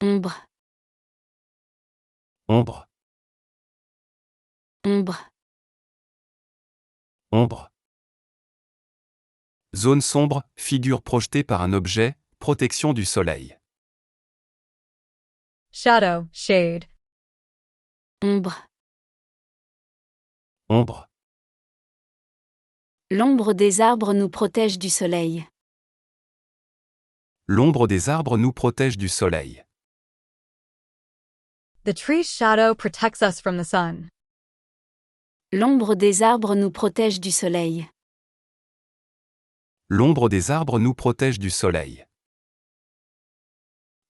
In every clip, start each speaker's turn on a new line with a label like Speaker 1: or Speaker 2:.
Speaker 1: Ombre,
Speaker 2: Ombre.
Speaker 1: ombre,
Speaker 2: Ombre. Zone sombre, figure projetée par un objet, protection du soleil.
Speaker 3: Shadow, shade.
Speaker 1: ombre.
Speaker 2: Ombre.
Speaker 1: L'ombre des arbres nous protège du soleil.
Speaker 2: L'ombre des arbres nous protège du soleil.
Speaker 3: The tree's shadow protects us from the sun.
Speaker 1: L'ombre des arbres nous protège du soleil.
Speaker 2: L'ombre des arbres nous protège du soleil.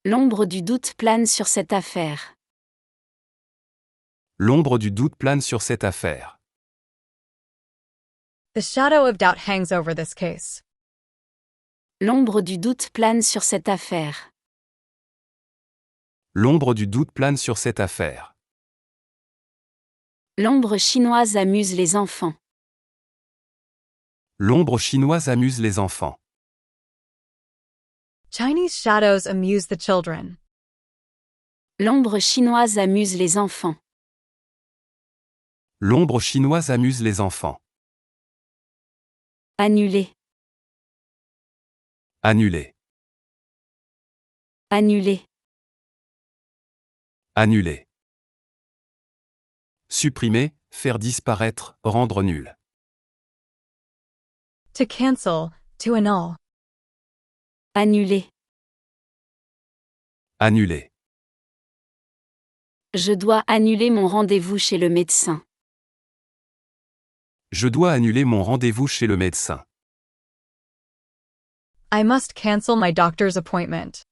Speaker 1: L'ombre du doute plane sur cette affaire.
Speaker 2: L'ombre du doute plane sur cette affaire.
Speaker 3: The shadow of doubt hangs over this case.
Speaker 1: L'ombre du doute plane sur cette affaire.
Speaker 2: L'ombre du doute plane sur cette affaire.
Speaker 1: L'ombre chinoise amuse les enfants.
Speaker 2: L'ombre chinoise amuse les enfants.
Speaker 3: Chinese shadows amuse the children.
Speaker 1: L'ombre chinoise amuse les enfants.
Speaker 2: L'ombre chinoise amuse les enfants.
Speaker 1: Annuler,
Speaker 2: Annuler.
Speaker 1: annuler,
Speaker 2: Annuler. Supprimer, faire disparaître, rendre nul.
Speaker 3: To cancel, to annul.
Speaker 1: annuler.
Speaker 2: Annuler.
Speaker 1: Je dois annuler mon rendez-vous chez le médecin.
Speaker 2: Je dois annuler mon rendez-vous chez le médecin.
Speaker 3: I must cancel my doctor's appointment.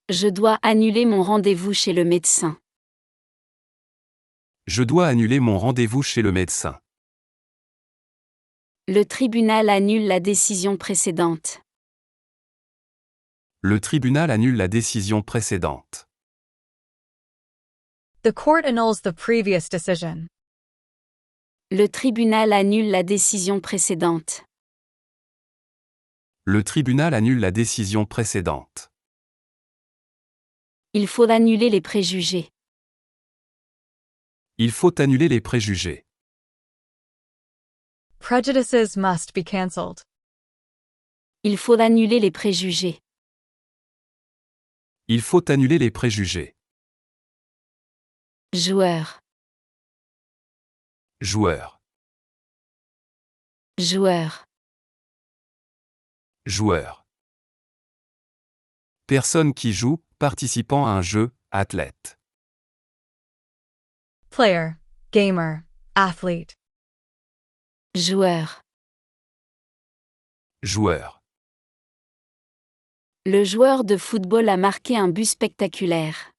Speaker 1: Je dois annuler mon rendez-vous chez le médecin.
Speaker 2: Je dois annuler mon rendez-vous chez le médecin.
Speaker 1: Le tribunal annule la décision précédente.
Speaker 2: Le tribunal annule la décision précédente.
Speaker 3: The court annuls the previous decision.
Speaker 1: Le tribunal annule la décision précédente.
Speaker 2: Le tribunal annule la décision précédente.
Speaker 1: Il faut annuler les préjugés.
Speaker 2: Il faut annuler les préjugés.
Speaker 3: Prejudices must be cancelled.
Speaker 1: Il faut annuler les préjugés.
Speaker 2: Il faut annuler les préjugés.
Speaker 1: Joueur,
Speaker 2: Joueur.
Speaker 1: joueur,
Speaker 2: Joueur. Personne qui joue, participant à un jeu, athlète.
Speaker 3: Player, gamer, athlete.
Speaker 1: joueur.
Speaker 2: Joueur.
Speaker 1: Le joueur de football a marqué un but spectaculaire.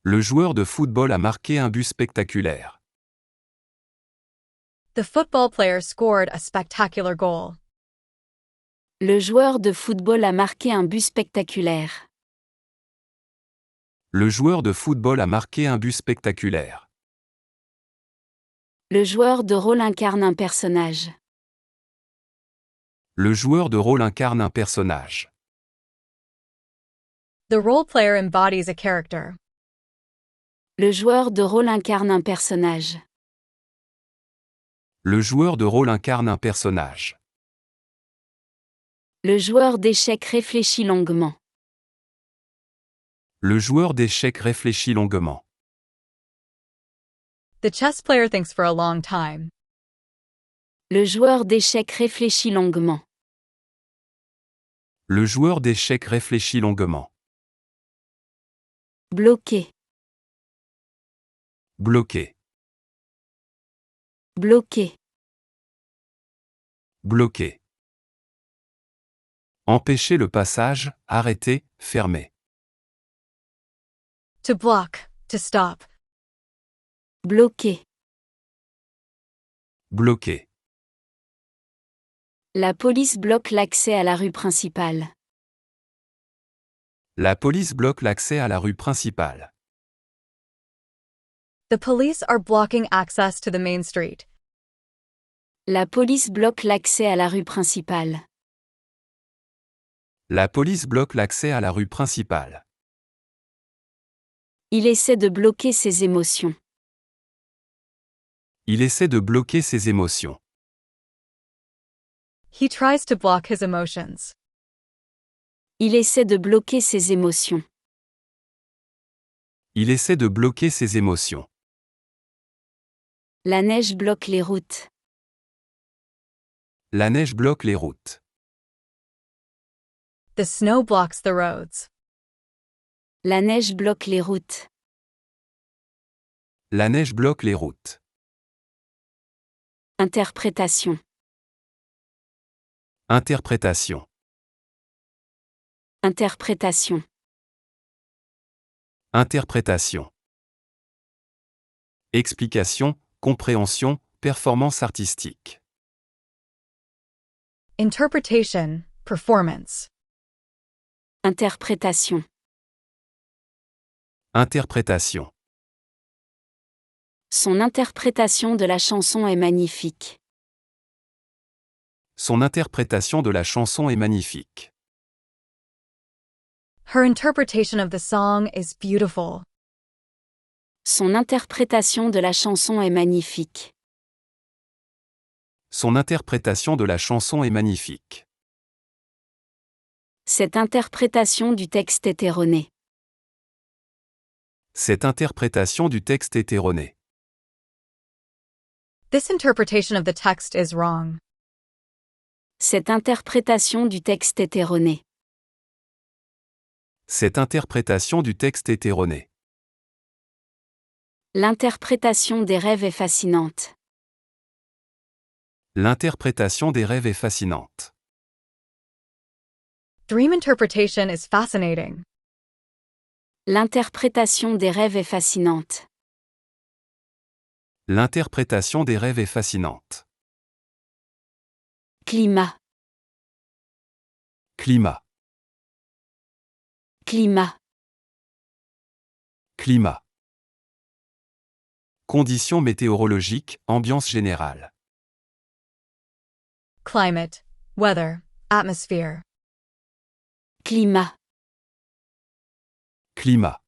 Speaker 2: Le joueur de football a marqué un but spectaculaire.
Speaker 3: The football player scored a spectacular goal.
Speaker 1: Le joueur de football a marqué un but spectaculaire.
Speaker 2: Le joueur de football a marqué un but spectaculaire.
Speaker 1: Le joueur de rôle incarne un personnage.
Speaker 2: Le joueur de rôle incarne un personnage.
Speaker 3: The role player embodies a character.
Speaker 1: Le joueur de rôle incarne un personnage.
Speaker 2: Le joueur de rôle incarne un personnage.
Speaker 1: Le joueur d'échecs réfléchit longuement.
Speaker 2: Le joueur d'échecs réfléchit longuement.
Speaker 3: The chess player thinks for a long time.
Speaker 1: Le joueur d'échecs réfléchit longuement.
Speaker 2: Le joueur d'échecs réfléchit longuement.
Speaker 1: Bloqué,
Speaker 2: Bloqué.
Speaker 1: bloqué,
Speaker 2: Bloqué. Empêcher le passage, arrêter, fermer.
Speaker 3: To block, to stop.
Speaker 1: bloqué.
Speaker 2: Bloqué.
Speaker 1: La police bloque l'accès à la rue principale.
Speaker 2: La police bloque l'accès à la rue principale.
Speaker 3: The police are blocking access to the main street.
Speaker 1: La police bloque l'accès à la rue principale.
Speaker 2: La police bloque l'accès à la rue principale.
Speaker 1: Il essaie de bloquer ses émotions.
Speaker 2: Il essaie de bloquer ses émotions.
Speaker 3: He tries to block his emotions.
Speaker 1: Il essaie de bloquer ses émotions.
Speaker 2: Il essaie de bloquer ses émotions.
Speaker 1: La neige bloque les routes.
Speaker 2: La neige bloque les routes.
Speaker 3: The snow blocks the roads.
Speaker 1: La neige bloque les routes.
Speaker 2: La neige bloque les routes.
Speaker 1: Interprétation.
Speaker 2: Interprétation.
Speaker 1: Interprétation.
Speaker 2: Interprétation. Explication, compréhension, performance artistique.
Speaker 3: Interpretation, performance.
Speaker 1: Interprétation.
Speaker 2: Interprétation.
Speaker 1: Son interprétation de la chanson est magnifique.
Speaker 2: Son interprétation de la chanson est magnifique.
Speaker 3: Her interpretation of the song is beautiful.
Speaker 1: Son interprétation de la chanson est magnifique.
Speaker 2: Son interprétation de la chanson est magnifique.
Speaker 1: Cette interprétation du texte est erronée.
Speaker 2: Cette interprétation du texte est erronée.
Speaker 3: This interpretation of the text is wrong.
Speaker 1: Cette interprétation du texte est erronée.
Speaker 2: Cette interprétation du texte est erronée.
Speaker 1: L'interprétation des rêves est fascinante.
Speaker 2: L'interprétation des rêves est fascinante.
Speaker 3: Dream interpretation is fascinating.
Speaker 1: L'interprétation des rêves est fascinante.
Speaker 2: L'interprétation des rêves est fascinante.
Speaker 1: Climat.
Speaker 2: Climat.
Speaker 1: Climat.
Speaker 2: Climat. Conditions météorologiques, ambiance générale.
Speaker 3: Climate, weather, atmosphere.
Speaker 1: Climat.
Speaker 2: Climat.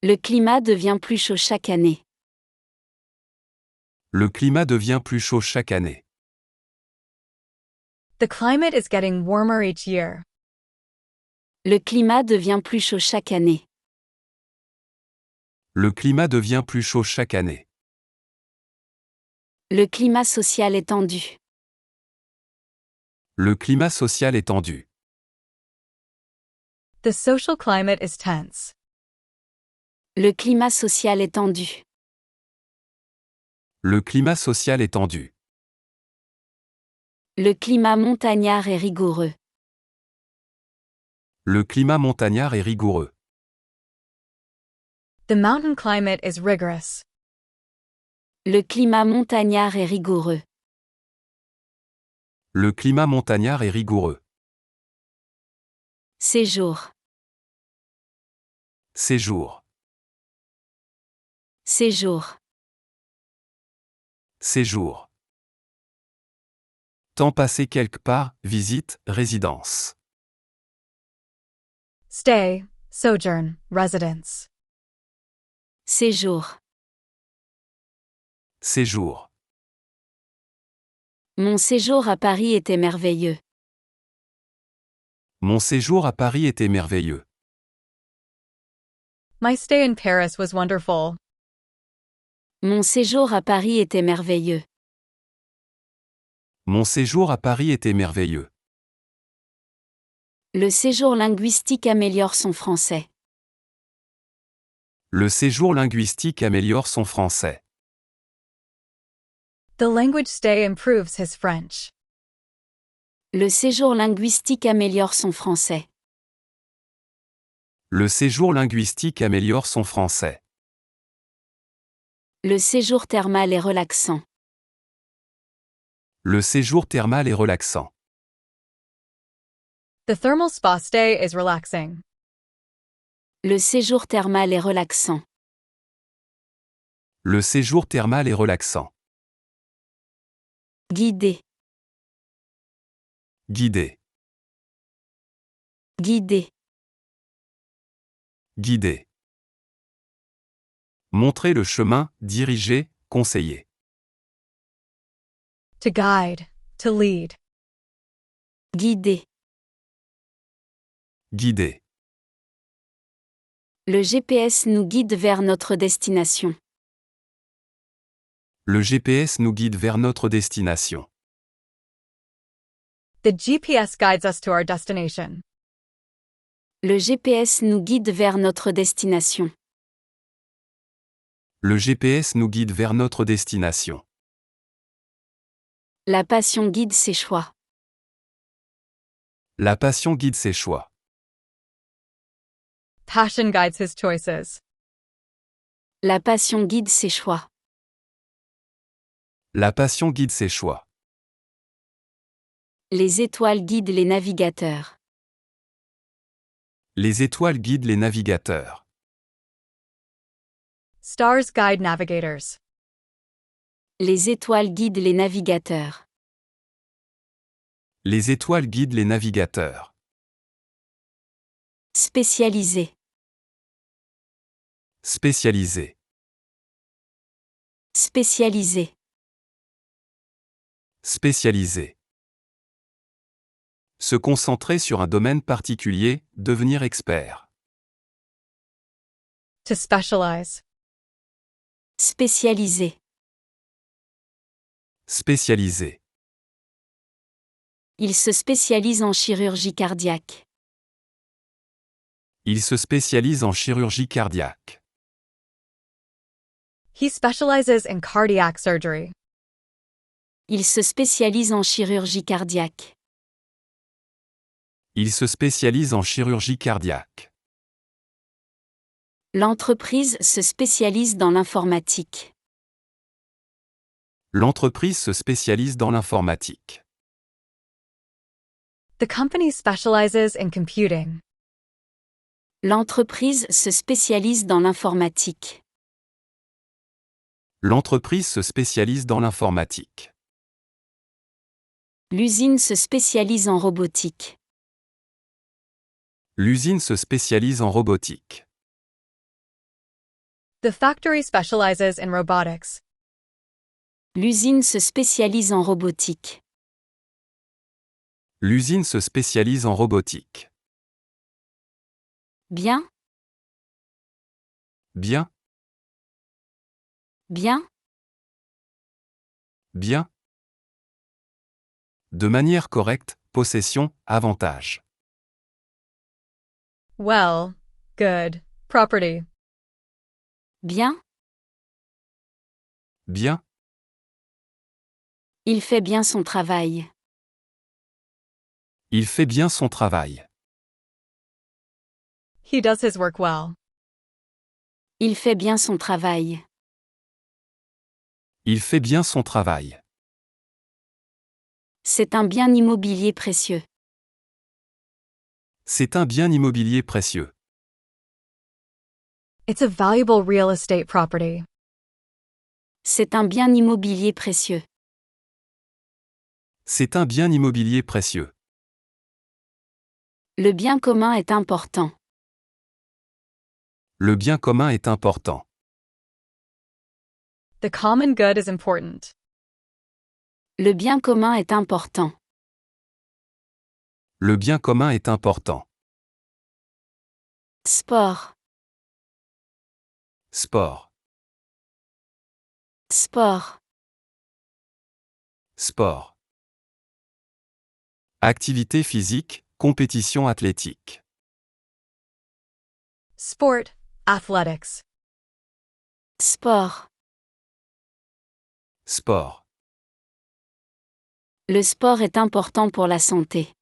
Speaker 1: Le climat devient plus chaud chaque année.
Speaker 2: Le climat devient plus chaud chaque année.
Speaker 3: The climate is getting warmer each year.
Speaker 1: Le climat devient plus chaud chaque année.
Speaker 2: Le climat devient plus chaud chaque année.
Speaker 1: Le climat social est tendu.
Speaker 2: Le climat social est tendu.
Speaker 3: The social climate is tense.
Speaker 1: Le climat social est tendu.
Speaker 2: Le climat social est tendu.
Speaker 1: Le climat montagnard est rigoureux.
Speaker 2: Le climat montagnard est rigoureux.
Speaker 3: The mountain climate is rigorous.
Speaker 1: Le climat montagnard est rigoureux.
Speaker 2: Le climat montagnard est rigoureux.
Speaker 1: Séjour.
Speaker 2: Séjour.
Speaker 1: Séjour.
Speaker 2: Séjour. Temps passé quelque part, visite, résidence.
Speaker 3: Stay, sojourn, residence.
Speaker 1: Séjour.
Speaker 2: Séjour.
Speaker 1: Mon séjour à Paris était merveilleux.
Speaker 2: Mon séjour à Paris était merveilleux.
Speaker 3: My stay in Paris was wonderful.
Speaker 1: Mon séjour à Paris était merveilleux.
Speaker 2: Mon séjour à Paris était merveilleux.
Speaker 1: Le séjour linguistique améliore son français.
Speaker 2: Le séjour linguistique améliore son français.
Speaker 3: The language stay improves his French.
Speaker 1: Le séjour linguistique améliore son français.
Speaker 2: Le séjour linguistique améliore son français.
Speaker 1: Le séjour thermal est relaxant.
Speaker 2: Le séjour thermal est relaxant.
Speaker 3: The thermal spa stay is relaxing.
Speaker 1: Le séjour thermal est relaxant.
Speaker 2: Le séjour thermal est relaxant.
Speaker 1: Guidé.
Speaker 2: Guidé.
Speaker 1: Guider.
Speaker 2: Guider. Montrer le chemin, diriger, conseiller.
Speaker 3: To guide. To lead.
Speaker 1: Guider.
Speaker 2: Guider.
Speaker 1: Le GPS nous guide vers notre destination.
Speaker 2: Le GPS nous guide vers notre destination.
Speaker 3: The GPS guides us to our destination.
Speaker 1: Le GPS nous guide vers notre destination.
Speaker 2: Le GPS nous guide vers notre destination.
Speaker 1: La passion guide ses choix.
Speaker 2: La passion guide ses choix.
Speaker 3: Passion guides his choices.
Speaker 1: La passion guide ses choix.
Speaker 2: La passion guide ses choix.
Speaker 1: Les étoiles guident les navigateurs.
Speaker 2: Les étoiles guident les navigateurs.
Speaker 3: Stars guide navigators.
Speaker 1: Les étoiles guident les navigateurs.
Speaker 2: Les étoiles guident les navigateurs.
Speaker 1: Spécialisé.
Speaker 2: Spécialisé.
Speaker 1: Spécialisé.
Speaker 2: Spécialisé. Se concentrer sur un domaine particulier, devenir expert.
Speaker 3: To specialize.
Speaker 1: Spécialisé.
Speaker 2: Spécialisé.
Speaker 1: Il se spécialise en chirurgie cardiaque.
Speaker 2: Il se spécialise en chirurgie cardiaque.
Speaker 3: He specializes in cardiac surgery.
Speaker 1: Il se spécialise en chirurgie cardiaque.
Speaker 2: Il se spécialise en chirurgie cardiaque.
Speaker 1: L'entreprise se spécialise dans l'informatique.
Speaker 2: L'entreprise se spécialise dans l'informatique.
Speaker 3: The company specializes in computing.
Speaker 1: L'entreprise se spécialise dans l'informatique.
Speaker 2: L'entreprise se spécialise dans l'informatique.
Speaker 1: L'usine se spécialise en robotique.
Speaker 2: L'usine se spécialise en robotique.
Speaker 3: The factory specializes in robotics.
Speaker 1: L'usine se spécialise en robotique.
Speaker 2: L'usine se spécialise en robotique.
Speaker 1: Bien,
Speaker 2: Bien,
Speaker 1: bien,
Speaker 2: bien. De manière correcte, possession, avantage.
Speaker 3: Well. Good. Property.
Speaker 1: bien.
Speaker 2: Bien,
Speaker 1: Il fait bien son travail.
Speaker 2: il fait bien son travail.
Speaker 3: He does his work well.
Speaker 1: Il fait bien son travail.
Speaker 2: Il fait bien son travail.
Speaker 1: C'est un bien immobilier précieux.
Speaker 2: C'est un bien immobilier précieux.
Speaker 3: It's a valuable real estate property.
Speaker 1: C'est un bien immobilier précieux.
Speaker 2: C'est un bien immobilier précieux.
Speaker 1: Le bien commun est important.
Speaker 2: Le bien commun est important.
Speaker 3: The common good is important.
Speaker 1: Le bien commun est important.
Speaker 2: Le bien commun est important.
Speaker 1: Sport,
Speaker 2: Sport,
Speaker 1: sport,
Speaker 2: sport. Activité physique, compétition athlétique.
Speaker 3: Sport. Athletics.
Speaker 1: sport.
Speaker 2: Sport.
Speaker 1: Le sport est important pour la santé.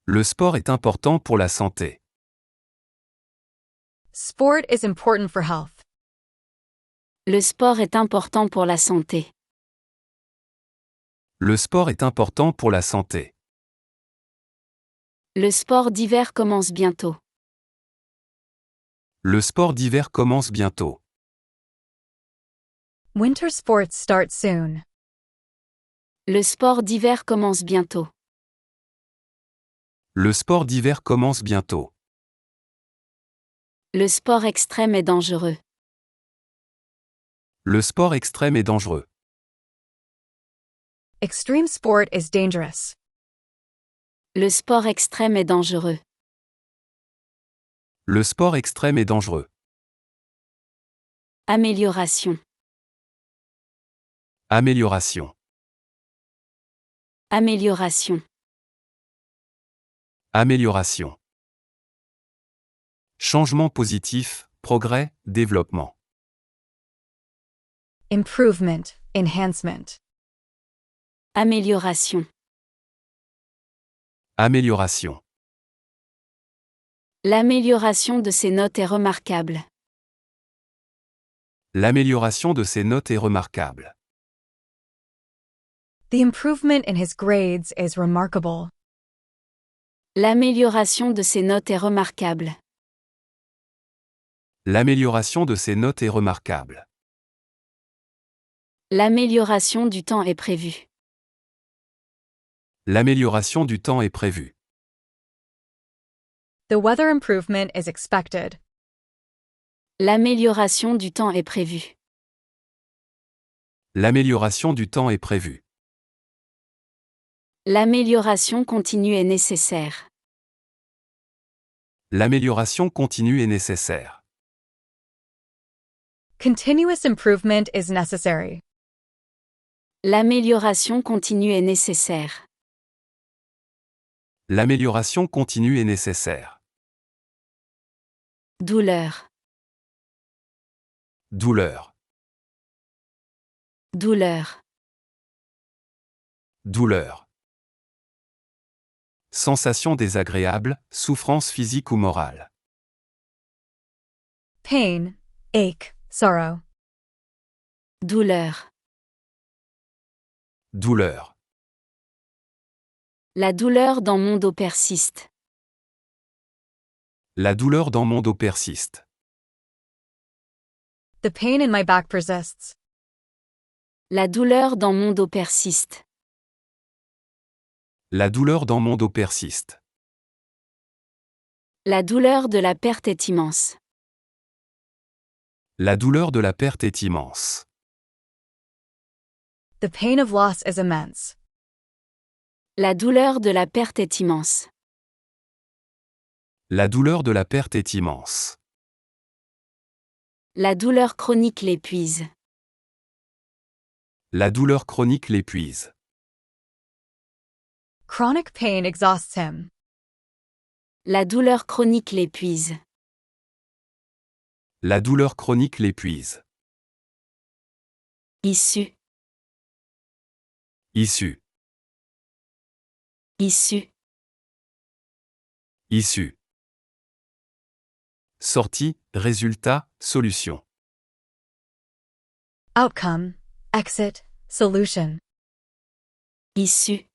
Speaker 2: Le sport est important pour la santé.
Speaker 3: Sport is important for health.
Speaker 1: Le sport est important pour la santé.
Speaker 2: Le sport est important pour la santé.
Speaker 1: Le sport d'hiver commence bientôt.
Speaker 2: Le sport d'hiver commence bientôt.
Speaker 3: Winter sports start soon.
Speaker 1: Le sport d'hiver commence bientôt.
Speaker 2: Le sport d'hiver commence bientôt.
Speaker 1: Le sport extrême est dangereux.
Speaker 2: Le sport extrême est dangereux.
Speaker 3: Extreme sport is dangerous.
Speaker 1: Le sport extrême est dangereux.
Speaker 2: Le sport extrême est dangereux.
Speaker 1: Amélioration.
Speaker 2: Amélioration.
Speaker 1: Amélioration.
Speaker 2: Amélioration. Changement positif, progrès, développement.
Speaker 3: Improvement, enhancement.
Speaker 1: Amélioration.
Speaker 2: Amélioration.
Speaker 1: L'amélioration de ses notes est remarquable.
Speaker 2: L'amélioration de ses notes est remarquable.
Speaker 3: The improvement in his grades is remarkable.
Speaker 1: L'amélioration de ses notes est remarquable.
Speaker 2: L'amélioration de ses notes est remarquable.
Speaker 1: L'amélioration du temps est prévue.
Speaker 2: L'amélioration du temps est prévue.
Speaker 3: The weather improvement is expected.
Speaker 1: L'amélioration du temps est prévue.
Speaker 2: L'amélioration du temps est prévue.
Speaker 1: L'amélioration continue est nécessaire.
Speaker 2: L'amélioration continue est nécessaire.
Speaker 3: Continuous improvement is necessary.
Speaker 1: L'amélioration continue est nécessaire.
Speaker 2: L'amélioration continue est nécessaire.
Speaker 1: Douleur.
Speaker 2: Douleur.
Speaker 1: Douleur.
Speaker 2: Douleur. Sensation désagréable, souffrance physique ou morale.
Speaker 3: Pain, ache, sorrow.
Speaker 1: Douleur.
Speaker 2: Douleur.
Speaker 1: La douleur dans mon dos persiste.
Speaker 2: La douleur dans mon dos persiste.
Speaker 3: The pain in my back persists.
Speaker 1: La douleur dans mon dos persiste.
Speaker 2: La douleur dans mon dos persiste.
Speaker 1: La douleur de la perte est immense.
Speaker 2: La douleur de la perte est immense.
Speaker 3: The pain of loss is immense.
Speaker 1: La douleur de la perte est immense.
Speaker 2: La douleur de la perte est immense.
Speaker 1: La douleur chronique l'épuise.
Speaker 2: La douleur chronique l'épuise.
Speaker 3: Chronic pain exhausts him.
Speaker 1: La douleur chronique l'épuise.
Speaker 2: La douleur chronique l'épuise.
Speaker 1: Issue.
Speaker 2: Issue.
Speaker 1: Issue.
Speaker 2: Issue. Sortie, résultat, solution.
Speaker 3: Outcome, exit, solution.
Speaker 1: Issue.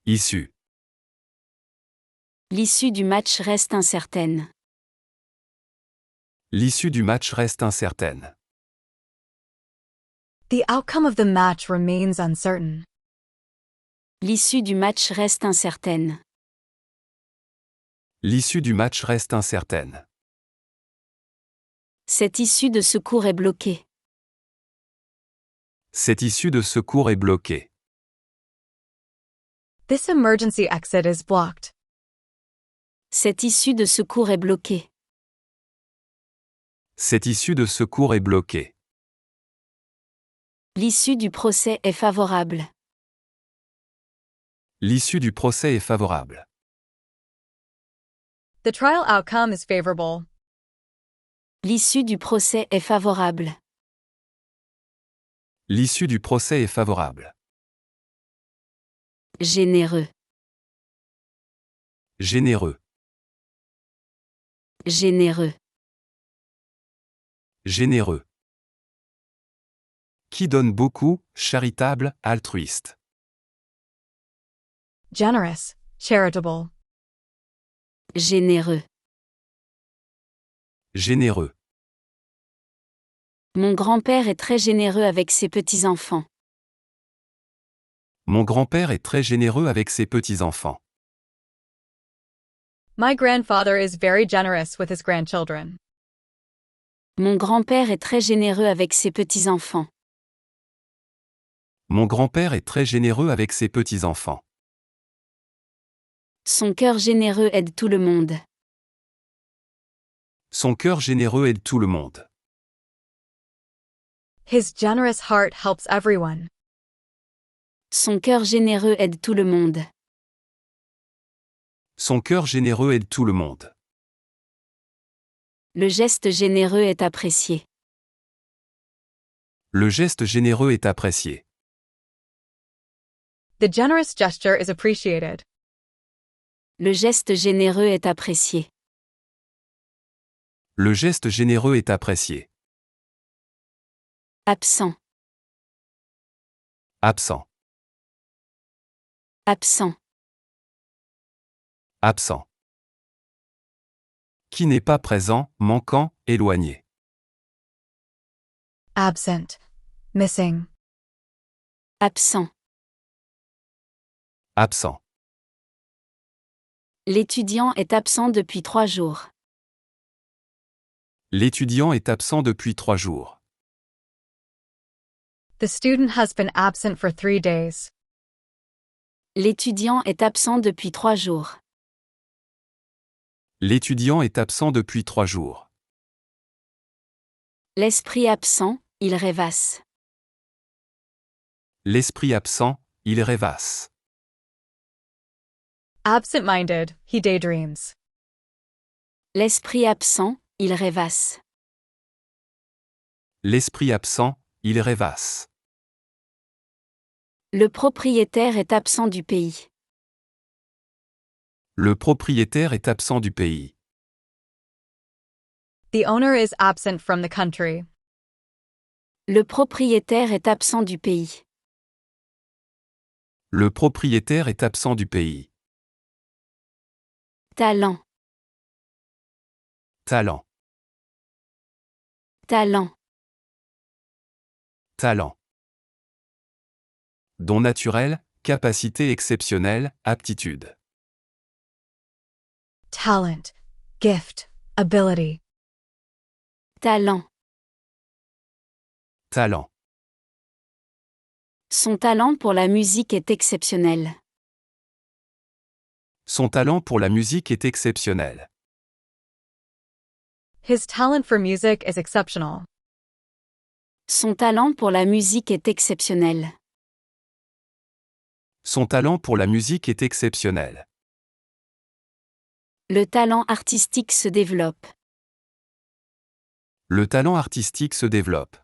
Speaker 2: Issue.
Speaker 1: L'issue du match reste incertaine.
Speaker 2: L'issue du match reste incertaine.
Speaker 3: The outcome of the match remains uncertain.
Speaker 1: L'issue du match reste incertaine.
Speaker 2: L'issue du match reste incertaine.
Speaker 1: Cette issue de secours est bloquée.
Speaker 2: Cette issue de secours est bloquée.
Speaker 3: This emergency exit is blocked.
Speaker 1: Cette issue de secours est bloquée.
Speaker 2: Cette issue de secours est bloquée.
Speaker 1: L'issue du procès est favorable.
Speaker 2: L'issue du procès est favorable.
Speaker 3: The trial outcome is favorable.
Speaker 1: L'issue du procès est favorable.
Speaker 2: L'issue du procès est favorable.
Speaker 1: Généreux.
Speaker 2: Généreux.
Speaker 1: Généreux.
Speaker 2: Généreux. Qui donne beaucoup, charitable, altruiste.
Speaker 3: Generous, charitable.
Speaker 1: Généreux.
Speaker 2: Généreux.
Speaker 1: Mon grand-père est très généreux avec ses petits-enfants.
Speaker 2: Mon grand-père est très généreux avec ses petits-enfants.
Speaker 3: My grandfather is very generous with his grandchildren.
Speaker 1: Mon grand-père est très généreux avec ses petits-enfants.
Speaker 2: Mon grand-père est très généreux avec ses petits-enfants.
Speaker 1: Son cœur généreux aide tout le monde.
Speaker 2: Son cœur généreux aide tout le monde.
Speaker 3: His generous heart helps everyone.
Speaker 1: Son cœur généreux aide tout le monde.
Speaker 2: Son cœur généreux aide tout le monde.
Speaker 1: Le geste généreux est apprécié.
Speaker 2: Le geste généreux est apprécié.
Speaker 3: The generous gesture is appreciated.
Speaker 1: Le geste généreux est apprécié.
Speaker 2: Le geste généreux est apprécié.
Speaker 1: Absent.
Speaker 2: Absent.
Speaker 1: Absent.
Speaker 2: Absent. Qui n'est pas présent, manquant, éloigné.
Speaker 3: Absent. Missing.
Speaker 1: Absent.
Speaker 2: Absent.
Speaker 1: L'étudiant est absent depuis 3 jours.
Speaker 2: L'étudiant est absent depuis 3 jours.
Speaker 3: The student has been absent for 3 days.
Speaker 1: L'étudiant est absent depuis 3 jours.
Speaker 2: L'étudiant est absent depuis 3 jours.
Speaker 1: L'esprit absent, il rêvasse.
Speaker 2: L'esprit absent, il rêvasse.
Speaker 3: Absent-minded, he daydreams.
Speaker 1: L'esprit absent, il rêvasse.
Speaker 2: L'esprit absent, il rêvasse.
Speaker 1: Le propriétaire est absent du pays.
Speaker 2: Le propriétaire est absent du pays.
Speaker 3: The owner is absent from the country.
Speaker 1: Le propriétaire est absent du pays.
Speaker 2: Le propriétaire est absent du pays.
Speaker 1: Talent.
Speaker 2: Talent.
Speaker 1: Talent.
Speaker 2: Talent. Don naturel, capacité exceptionnelle, aptitude.
Speaker 3: Talent. Gift. Ability.
Speaker 1: Talent.
Speaker 2: Talent.
Speaker 1: Son talent pour la musique est exceptionnel.
Speaker 2: Son talent pour la musique est exceptionnel.
Speaker 3: His talent for music is exceptional.
Speaker 1: Son talent pour la musique est exceptionnel.
Speaker 2: Son talent pour la musique est exceptionnel.
Speaker 1: Le talent artistique se développe.
Speaker 2: Le talent artistique se développe.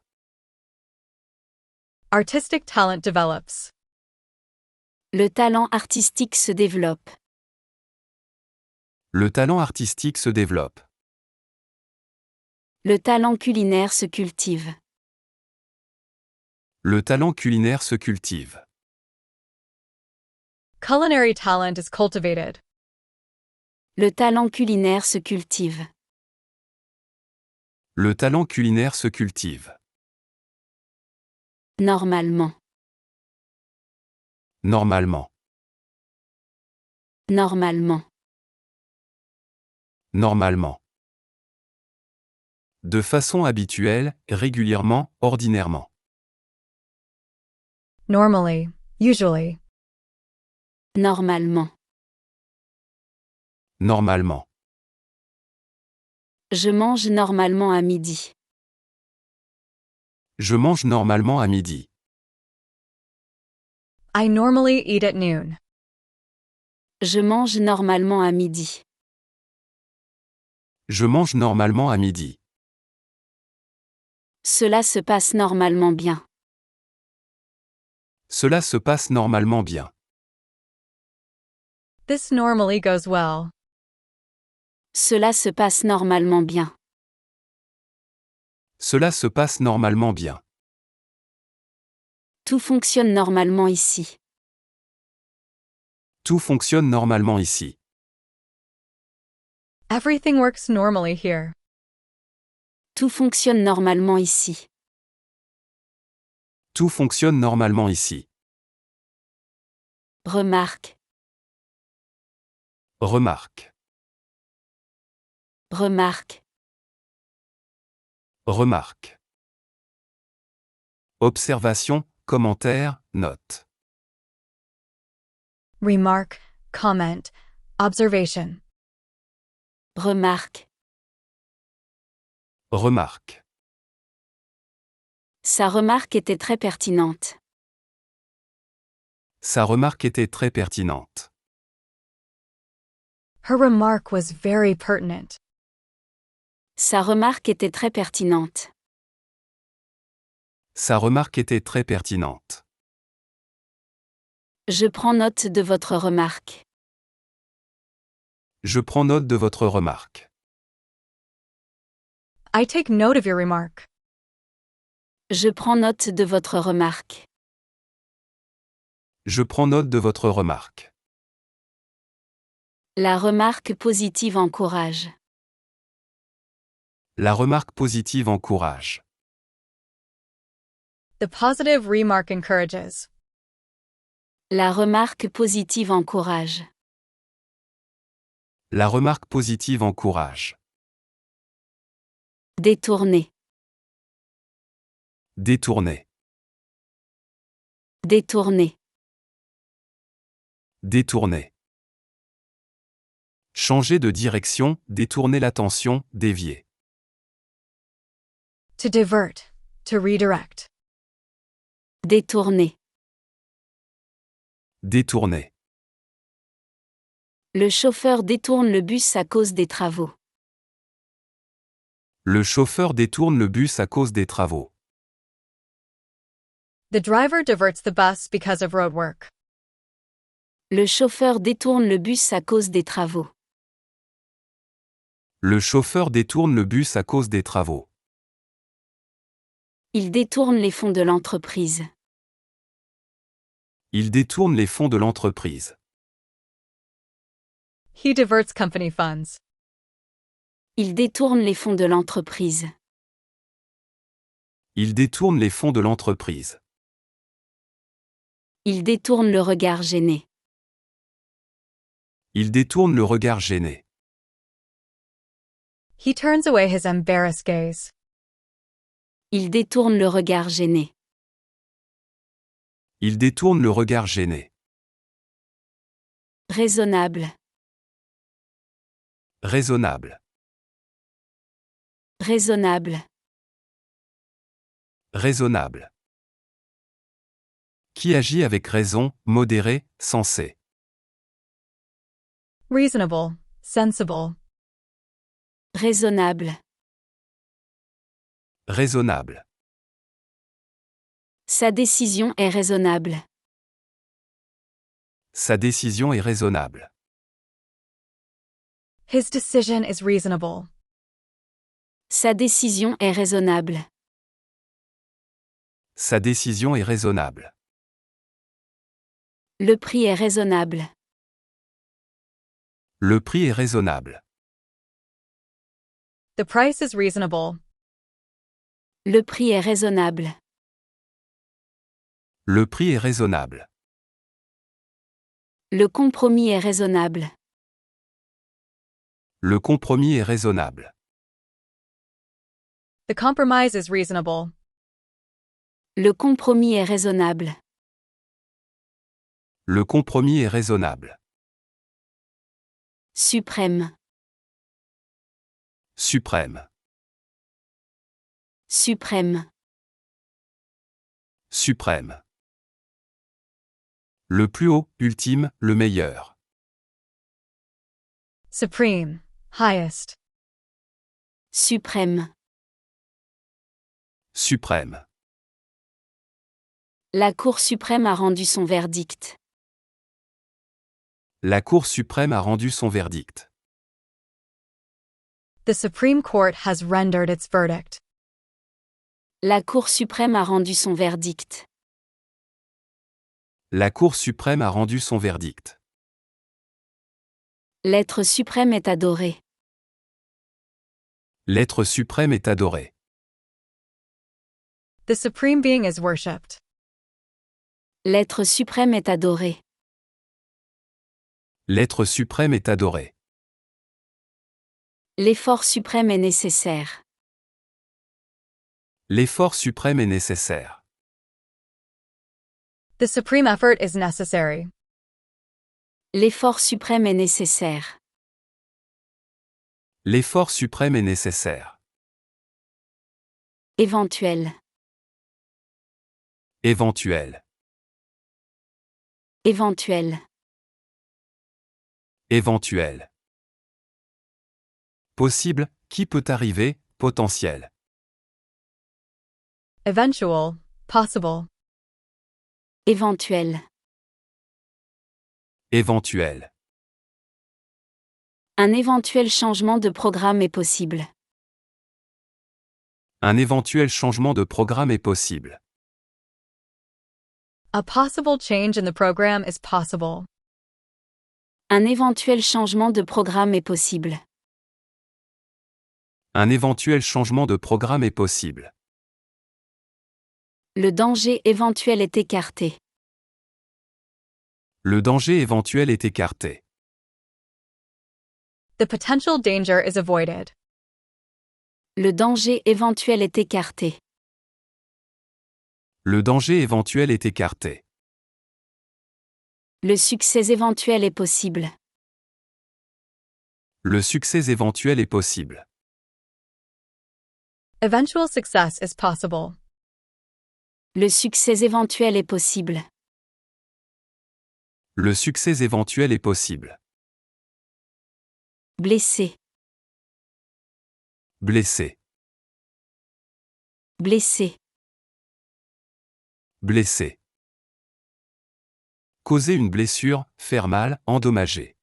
Speaker 3: Artistic talent develops.
Speaker 1: Le talent artistique se développe.
Speaker 2: Le talent artistique se développe.
Speaker 1: Le talent culinaire se cultive.
Speaker 2: Le talent culinaire se cultive.
Speaker 3: Culinary talent is cultivated.
Speaker 1: Le talent culinaire se cultive.
Speaker 2: Le talent culinaire se cultive.
Speaker 1: Normalement.
Speaker 2: Normalement.
Speaker 1: Normalement.
Speaker 2: Normalement. De façon habituelle, régulièrement, ordinairement.
Speaker 3: Normally. Usually.
Speaker 1: Normalement.
Speaker 2: Normalement.
Speaker 1: Je mange normalement à midi.
Speaker 2: Je mange normalement à midi.
Speaker 3: I normally eat at noon.
Speaker 1: Je mange normalement à midi.
Speaker 2: Je mange normalement à midi.
Speaker 1: Cela se passe normalement bien.
Speaker 2: Cela se passe normalement bien.
Speaker 3: This normally goes well.
Speaker 1: Cela se passe normalement bien.
Speaker 2: Cela se passe normalement bien.
Speaker 1: Tout fonctionne normalement ici.
Speaker 2: Tout fonctionne normalement ici.
Speaker 3: Everything works normally here.
Speaker 1: Tout fonctionne normalement ici.
Speaker 2: Tout fonctionne normalement ici.
Speaker 1: Remarque.
Speaker 2: Remarque.
Speaker 1: Remarque.
Speaker 2: Remarque. Observation, commentaire, note.
Speaker 3: Remark, comment, observation.
Speaker 1: Remarque.
Speaker 2: Remarque.
Speaker 1: Sa remarque était très pertinente.
Speaker 2: Sa remarque était très pertinente.
Speaker 3: Her remark was very pertinent.
Speaker 1: Sa remarque était très pertinente.
Speaker 2: Sa remarque était très pertinente.
Speaker 1: Je prends note de votre remarque.
Speaker 2: Je prends note de votre remarque.
Speaker 3: I take note of your remark.
Speaker 1: Je prends note de votre remarque.
Speaker 2: Je prends note de votre remarque.
Speaker 1: La remarque positive encourage.
Speaker 2: La remarque positive encourage.
Speaker 3: The positive remark encourages.
Speaker 1: La remarque positive encourage.
Speaker 2: La remarque positive encourage.
Speaker 1: Détourner.
Speaker 2: Détourner.
Speaker 1: Détourner.
Speaker 2: Détourner. Changer de direction, détourner l'attention, dévier.
Speaker 3: To divert. To redirect.
Speaker 1: Détourner.
Speaker 2: Détourner.
Speaker 1: Le chauffeur détourne le bus à cause des travaux.
Speaker 2: Le chauffeur détourne le bus à cause des travaux.
Speaker 3: The driver diverts the bus because of roadwork.
Speaker 1: Le chauffeur détourne le bus à cause des travaux.
Speaker 2: Le chauffeur détourne le bus à cause des travaux.
Speaker 1: Il détourne les fonds de l'entreprise.
Speaker 2: Il détourne les fonds de l'entreprise.
Speaker 3: He diverts company funds.
Speaker 1: Il détourne les fonds de l'entreprise.
Speaker 2: Il détourne les fonds de l'entreprise.
Speaker 1: Il détourne le regard gêné.
Speaker 2: Il détourne le regard gêné.
Speaker 3: He turns away his embarrassed gaze.
Speaker 1: Il détourne le regard gêné.
Speaker 2: Il détourne le regard gêné.
Speaker 1: Raisonnable.
Speaker 2: Raisonnable.
Speaker 1: Raisonnable.
Speaker 2: Raisonnable. Qui agit avec raison, modéré, sensé.
Speaker 3: Reasonable. Sensible.
Speaker 1: Raisonnable.
Speaker 2: Raisonnable.
Speaker 1: Sa décision est raisonnable.
Speaker 2: Sa décision est raisonnable.
Speaker 3: His decision is reasonable.
Speaker 1: Sa décision est raisonnable.
Speaker 2: Sa décision est raisonnable.
Speaker 1: Le prix est raisonnable.
Speaker 2: Le prix est raisonnable.
Speaker 3: The price is reasonable.
Speaker 1: Le prix est raisonnable.
Speaker 2: Le prix est raisonnable.
Speaker 1: Le compromis est raisonnable.
Speaker 2: Le compromis est raisonnable.
Speaker 3: The compromise is reasonable.
Speaker 1: Le compromis est raisonnable.
Speaker 2: Le compromis est raisonnable.
Speaker 1: Suprême.
Speaker 2: Suprême.
Speaker 1: Suprême.
Speaker 2: Suprême. Le plus haut, ultime, le meilleur.
Speaker 3: Supreme. Highest.
Speaker 1: Suprême.
Speaker 2: Suprême.
Speaker 1: La Cour suprême a rendu son verdict.
Speaker 2: La Cour suprême a rendu son verdict.
Speaker 3: The Supreme Court has rendered its verdict.
Speaker 1: La Cour suprême a rendu son verdict.
Speaker 2: La Cour suprême a rendu son verdict.
Speaker 1: L'être suprême est adoré.
Speaker 2: L'être suprême est adoré.
Speaker 3: The Supreme Being is worshipped.
Speaker 1: L'être suprême est adoré.
Speaker 2: L'être suprême est adoré.
Speaker 1: L'effort suprême est nécessaire.
Speaker 2: L'effort suprême est nécessaire.
Speaker 3: The supreme effort is necessary.
Speaker 1: L'effort suprême est nécessaire.
Speaker 2: L'effort suprême est nécessaire.
Speaker 1: Éventuel.
Speaker 2: Éventuel.
Speaker 1: Éventuel.
Speaker 2: Éventuel. Possible, qui peut arriver, potentiel.
Speaker 3: Eventual, possible.
Speaker 1: Éventuel.
Speaker 2: Éventuel.
Speaker 1: Un éventuel changement de programme est possible.
Speaker 2: Un éventuel changement de programme est possible.
Speaker 3: A possible change in the program is possible.
Speaker 1: Un éventuel changement de programme est possible.
Speaker 2: Un éventuel changement de programme est possible.
Speaker 1: Le danger éventuel est écarté.
Speaker 2: Le danger éventuel est écarté.
Speaker 3: The potential danger is avoided.
Speaker 1: Le danger éventuel est écarté.
Speaker 2: Le danger éventuel est écarté.
Speaker 1: Le succès éventuel est possible.
Speaker 2: Le succès éventuel est possible.
Speaker 3: Eventual success is possible.
Speaker 1: Le succès éventuel est possible.
Speaker 2: Le succès éventuel est possible.
Speaker 1: Blessé.
Speaker 2: Blessé.
Speaker 1: Blessé.
Speaker 2: Blessé. Causer une blessure, faire mal, endommager.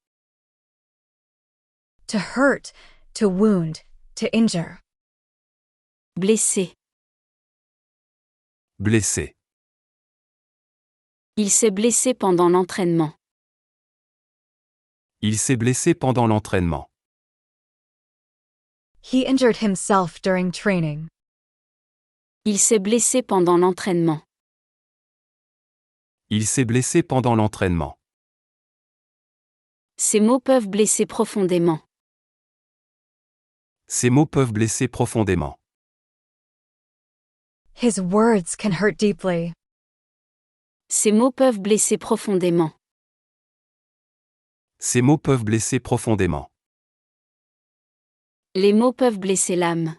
Speaker 3: To hurt, to wound, to injure.
Speaker 1: Blessé.
Speaker 2: Blessé.
Speaker 1: Il s'est blessé pendant l'entraînement.
Speaker 2: Il s'est blessé pendant l'entraînement.
Speaker 3: He injured himself during training.
Speaker 1: Il s'est blessé pendant l'entraînement.
Speaker 2: Il s'est blessé pendant l'entraînement.
Speaker 1: Ces mots peuvent blesser profondément.
Speaker 2: Ces mots peuvent blesser profondément.
Speaker 3: His words can hurt deeply.
Speaker 1: Ces mots peuvent blesser profondément.
Speaker 2: Ces mots peuvent blesser profondément.
Speaker 1: Les mots peuvent blesser l'âme.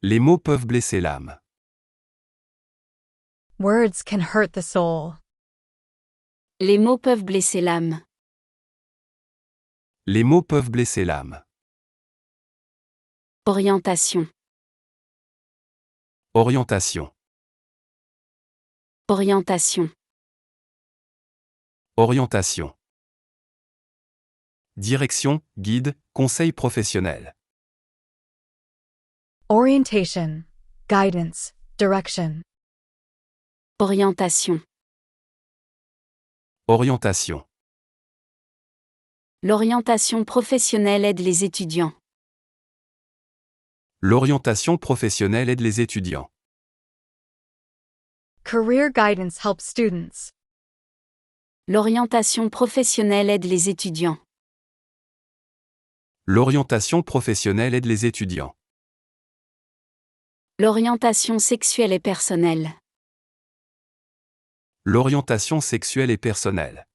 Speaker 2: Les mots peuvent blesser l'âme.
Speaker 3: Words can hurt the soul.
Speaker 1: Les mots peuvent blesser l'âme.
Speaker 2: Les mots peuvent blesser l'âme.
Speaker 1: Orientation.
Speaker 2: Orientation.
Speaker 1: Orientation.
Speaker 2: Orientation. Direction, guide, conseil professionnel.
Speaker 3: Orientation, guidance, direction.
Speaker 1: Orientation.
Speaker 2: Orientation.
Speaker 1: L'orientation professionnelle aide les étudiants.
Speaker 2: L'orientation professionnelle aide les étudiants.
Speaker 3: Career guidance helps students.
Speaker 1: L'orientation professionnelle aide les étudiants.
Speaker 2: L'orientation professionnelle aide les étudiants.
Speaker 1: L'orientation sexuelle est personnelle.
Speaker 2: L'orientation sexuelle est personnelle.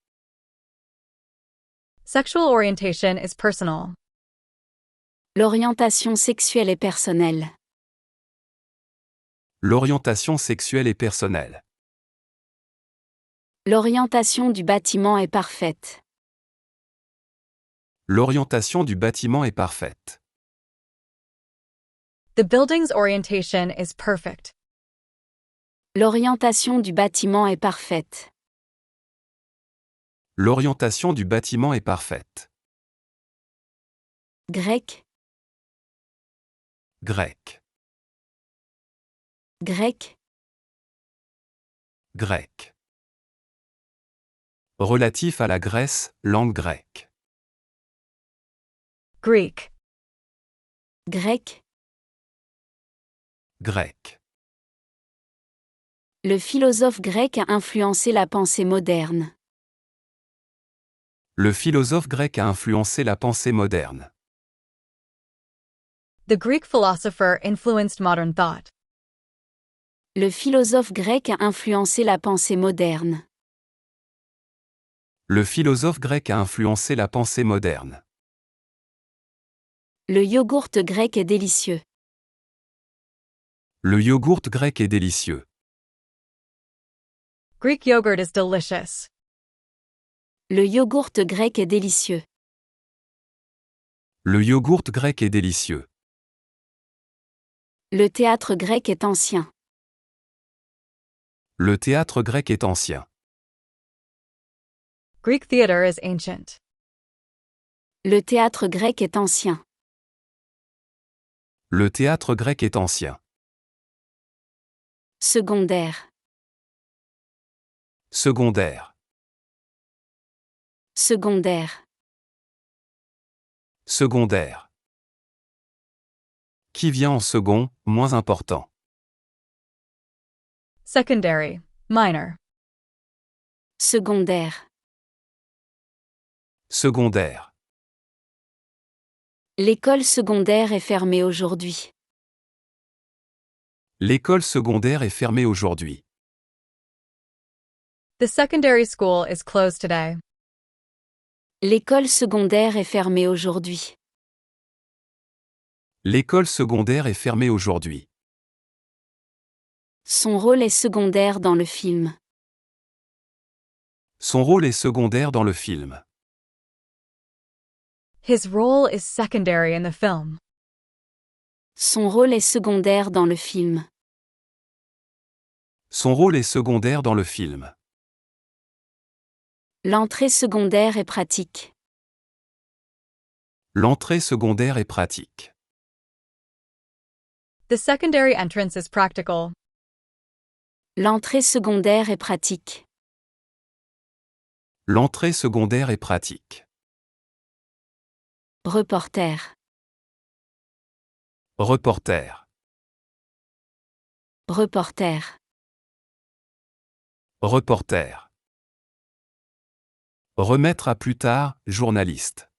Speaker 3: Sexual orientation is personal.
Speaker 1: L'orientation sexuelle est personnelle.
Speaker 2: L'orientation sexuelle est personnelle.
Speaker 1: L'orientation du bâtiment est parfaite.
Speaker 2: L'orientation du bâtiment est parfaite.
Speaker 3: The building's orientation is perfect.
Speaker 1: L'orientation du bâtiment est parfaite.
Speaker 2: L'orientation du bâtiment est parfaite.
Speaker 1: Grec.
Speaker 2: Grec.
Speaker 1: Grec.
Speaker 2: Grec. Relatif à la Grèce, langue grecque.
Speaker 3: Greek.
Speaker 1: Grec.
Speaker 2: Grec.
Speaker 1: Le philosophe grec a influencé la pensée moderne.
Speaker 2: Le philosophe grec a influencé la pensée moderne.
Speaker 3: The Greek philosopher influenced modern thought.
Speaker 1: Le philosophe grec a influencé la pensée moderne.
Speaker 2: Le philosophe grec a influencé la pensée moderne.
Speaker 1: Le yogourt grec est délicieux.
Speaker 2: Le yogourt grec est délicieux.
Speaker 3: Greek yogurt is delicious.
Speaker 1: Le yogourt grec est délicieux.
Speaker 2: Le yogourt grec est délicieux.
Speaker 1: Le théâtre grec est ancien.
Speaker 2: Le théâtre grec est ancien.
Speaker 3: Greek theater is ancient.
Speaker 1: Le théâtre grec est ancien.
Speaker 2: Le théâtre grec est ancien.
Speaker 1: Secondaire.
Speaker 2: Secondaire.
Speaker 1: Secondaire.
Speaker 2: Secondaire. Qui vient en second, moins important.
Speaker 3: Secondary, minor.
Speaker 1: Secondaire.
Speaker 2: Secondaire.
Speaker 1: L'école secondaire est fermée aujourd'hui.
Speaker 2: L'école secondaire est fermée aujourd'hui.
Speaker 3: The secondary school is closed today.
Speaker 1: L'école secondaire est fermée aujourd'hui.
Speaker 2: L'école secondaire est fermée aujourd'hui.
Speaker 1: Son rôle est secondaire dans le film.
Speaker 2: Son rôle est secondaire dans le film.
Speaker 3: His role is secondary in the film.
Speaker 1: Son rôle est secondaire dans le film.
Speaker 2: Son rôle est secondaire dans le film.
Speaker 1: L'entrée secondaire est pratique.
Speaker 2: L'entrée secondaire est pratique.
Speaker 3: The secondary entrance is practical.
Speaker 1: L'entrée secondaire est pratique.
Speaker 2: L'entrée secondaire est pratique.
Speaker 1: Reporter.
Speaker 2: Reporter.
Speaker 1: Reporter.
Speaker 2: Reporter. Remettre à plus tard, journaliste.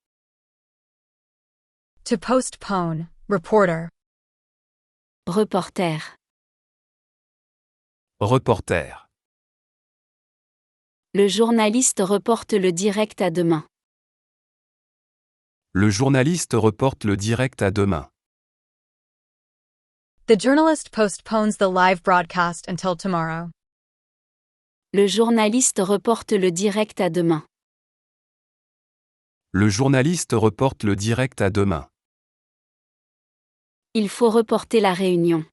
Speaker 3: To postpone, reporter.
Speaker 1: Reporter.
Speaker 2: Reporter.
Speaker 1: Le journaliste reporte le direct à demain.
Speaker 2: Le journaliste reporte le direct à demain.
Speaker 3: The journalist postpones the live broadcast until tomorrow.
Speaker 1: Le journaliste reporte le direct à demain.
Speaker 2: Le journaliste reporte le direct à demain.
Speaker 1: Il faut reporter la réunion.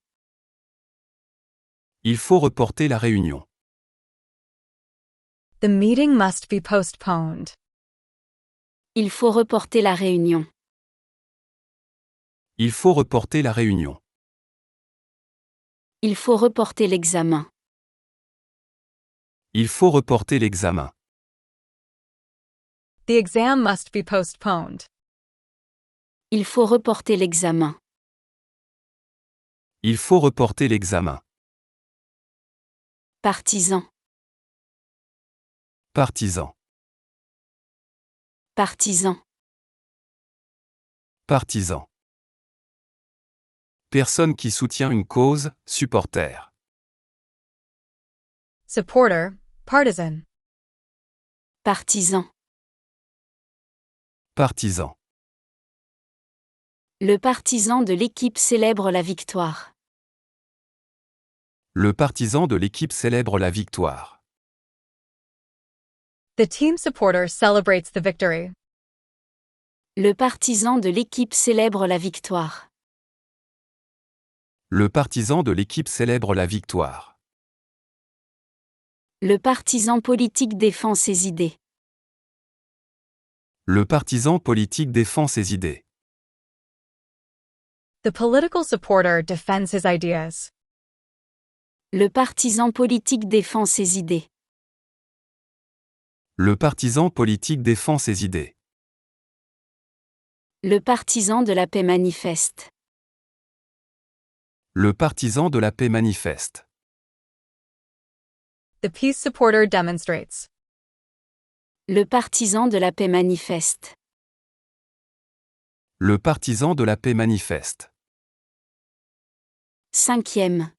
Speaker 2: Il faut reporter la réunion.
Speaker 3: The meeting must be postponed.
Speaker 1: Il faut reporter la réunion.
Speaker 2: Il faut reporter la réunion.
Speaker 1: Il faut reporter l'examen.
Speaker 2: Il faut reporter l'examen.
Speaker 3: The exam must be postponed.
Speaker 1: Il faut reporter l'examen.
Speaker 2: Il faut reporter l'examen.
Speaker 1: Partisan.
Speaker 2: Partisan.
Speaker 1: Partisan.
Speaker 2: Partisan. Personne qui soutient une cause, supporter.
Speaker 3: Supporter, partisan.
Speaker 1: Partisan.
Speaker 2: Partisan.
Speaker 1: Le partisan de l'équipe célèbre la victoire.
Speaker 2: Le partisan de l'équipe célèbre la victoire.
Speaker 3: The team supporter celebrates the victory.
Speaker 1: Le partisan de l'équipe célèbre la victoire.
Speaker 2: Le partisan de l'équipe célèbre la victoire.
Speaker 1: Le partisan politique défend ses idées.
Speaker 2: Le partisan politique défend ses idées.
Speaker 3: The political supporter defends his ideas.
Speaker 1: Le partisan politique défend ses idées.
Speaker 2: Le partisan politique défend ses idées.
Speaker 1: Le partisan de la paix manifeste.
Speaker 2: Le partisan de la paix manifeste.
Speaker 3: The peace supporter demonstrates.
Speaker 1: Le partisan de la paix manifeste.
Speaker 2: Le partisan de la paix manifeste.
Speaker 1: Cinquième.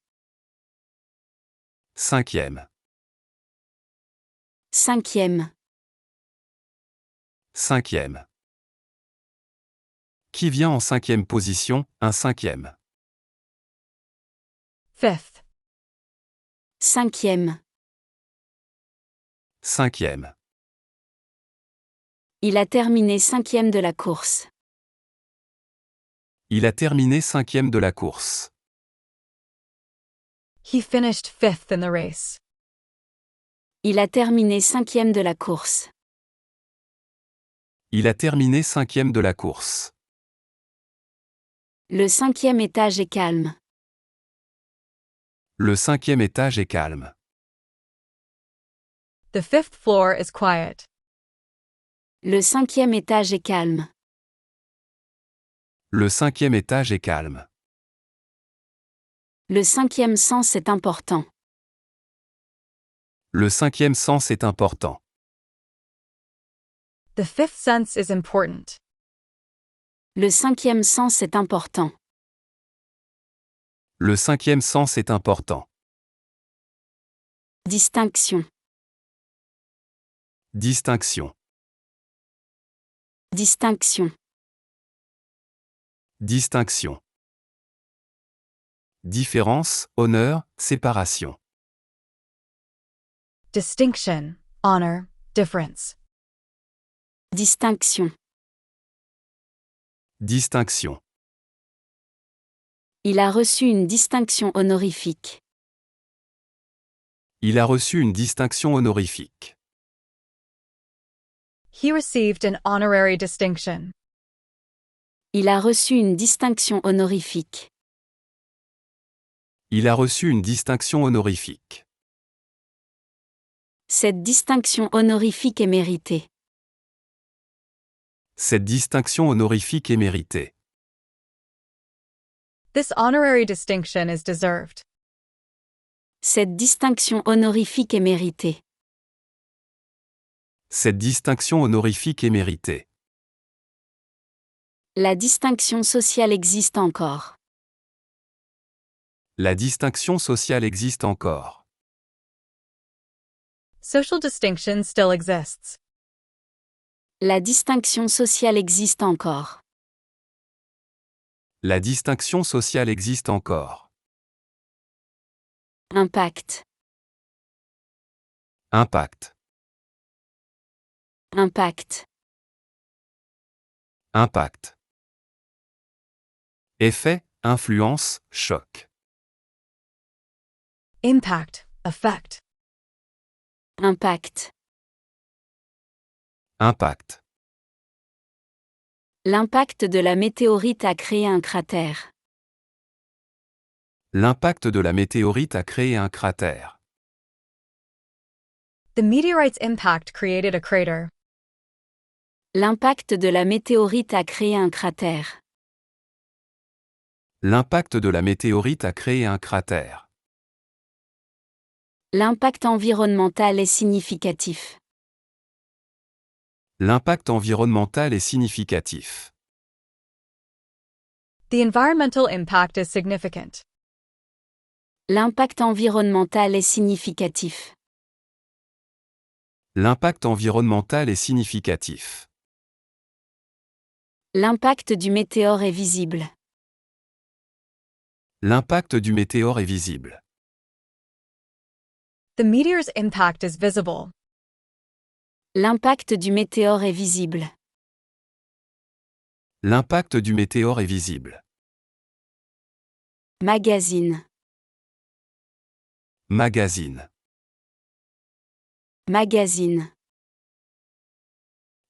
Speaker 2: Cinquième.
Speaker 1: Cinquième.
Speaker 2: Cinquième. Qui vient en cinquième position, un cinquième.
Speaker 3: Fifth.
Speaker 1: Cinquième.
Speaker 2: Cinquième.
Speaker 1: Il a terminé cinquième de la course.
Speaker 2: Il a terminé cinquième de la course.
Speaker 3: He finished fifth in the race.
Speaker 1: Il a terminé cinquième de la course.
Speaker 2: Il a terminé cinquième de la course.
Speaker 1: Le cinquième étage est calme.
Speaker 2: Le cinquième étage est calme.
Speaker 3: The fifth floor is quiet.
Speaker 1: Le cinquième étage est calme.
Speaker 2: Le cinquième étage est calme.
Speaker 1: Le cinquième sens est important.
Speaker 2: Le cinquième sens est important.
Speaker 3: The fifth sense is important.
Speaker 1: Le cinquième sens est important.
Speaker 2: Le cinquième sens est important.
Speaker 1: Distinction.
Speaker 2: Distinction.
Speaker 1: Distinction.
Speaker 2: Distinction. Différence, honneur, séparation.
Speaker 3: Distinction, honor, difference.
Speaker 1: Distinction.
Speaker 2: Distinction.
Speaker 1: Il a reçu une distinction honorifique.
Speaker 2: Il a reçu une distinction honorifique.
Speaker 3: He received an honorary distinction.
Speaker 1: Il a reçu une distinction honorifique.
Speaker 2: Il a reçu une distinction honorifique.
Speaker 1: Cette distinction honorifique est méritée.
Speaker 2: Cette distinction honorifique est méritée.
Speaker 3: This honorary distinction is deserved.
Speaker 1: Cette distinction honorifique est méritée.
Speaker 2: Cette distinction honorifique est méritée.
Speaker 1: La distinction sociale existe encore.
Speaker 2: La distinction sociale existe encore.
Speaker 3: Social distinction still exists.
Speaker 1: La distinction sociale existe encore.
Speaker 2: La distinction sociale existe encore.
Speaker 1: Impact.
Speaker 2: Impact.
Speaker 1: Impact.
Speaker 2: Impact. Effet, influence, choc.
Speaker 3: Impact, effect.
Speaker 1: Impact.
Speaker 2: Impact.
Speaker 1: L'impact de la météorite a créé un cratère.
Speaker 2: L'impact de la météorite a créé un cratère.
Speaker 3: The meteorite's impact created a crater.
Speaker 1: L'impact de la météorite a créé un cratère.
Speaker 2: L'impact de la météorite a créé un cratère.
Speaker 1: L'impact environnemental est significatif.
Speaker 2: L'impact environnemental est significatif.
Speaker 3: The environmental impact is significant.
Speaker 1: L'impact environnemental est significatif.
Speaker 2: L'impact environnemental est significatif.
Speaker 1: L'impact du météore est visible.
Speaker 2: L'impact du météore est visible.
Speaker 3: The meteor's impact is visible.
Speaker 1: L'impact du météore est visible.
Speaker 2: L'impact du météore est visible.
Speaker 1: Magazine.
Speaker 2: Magazine.
Speaker 1: Magazine.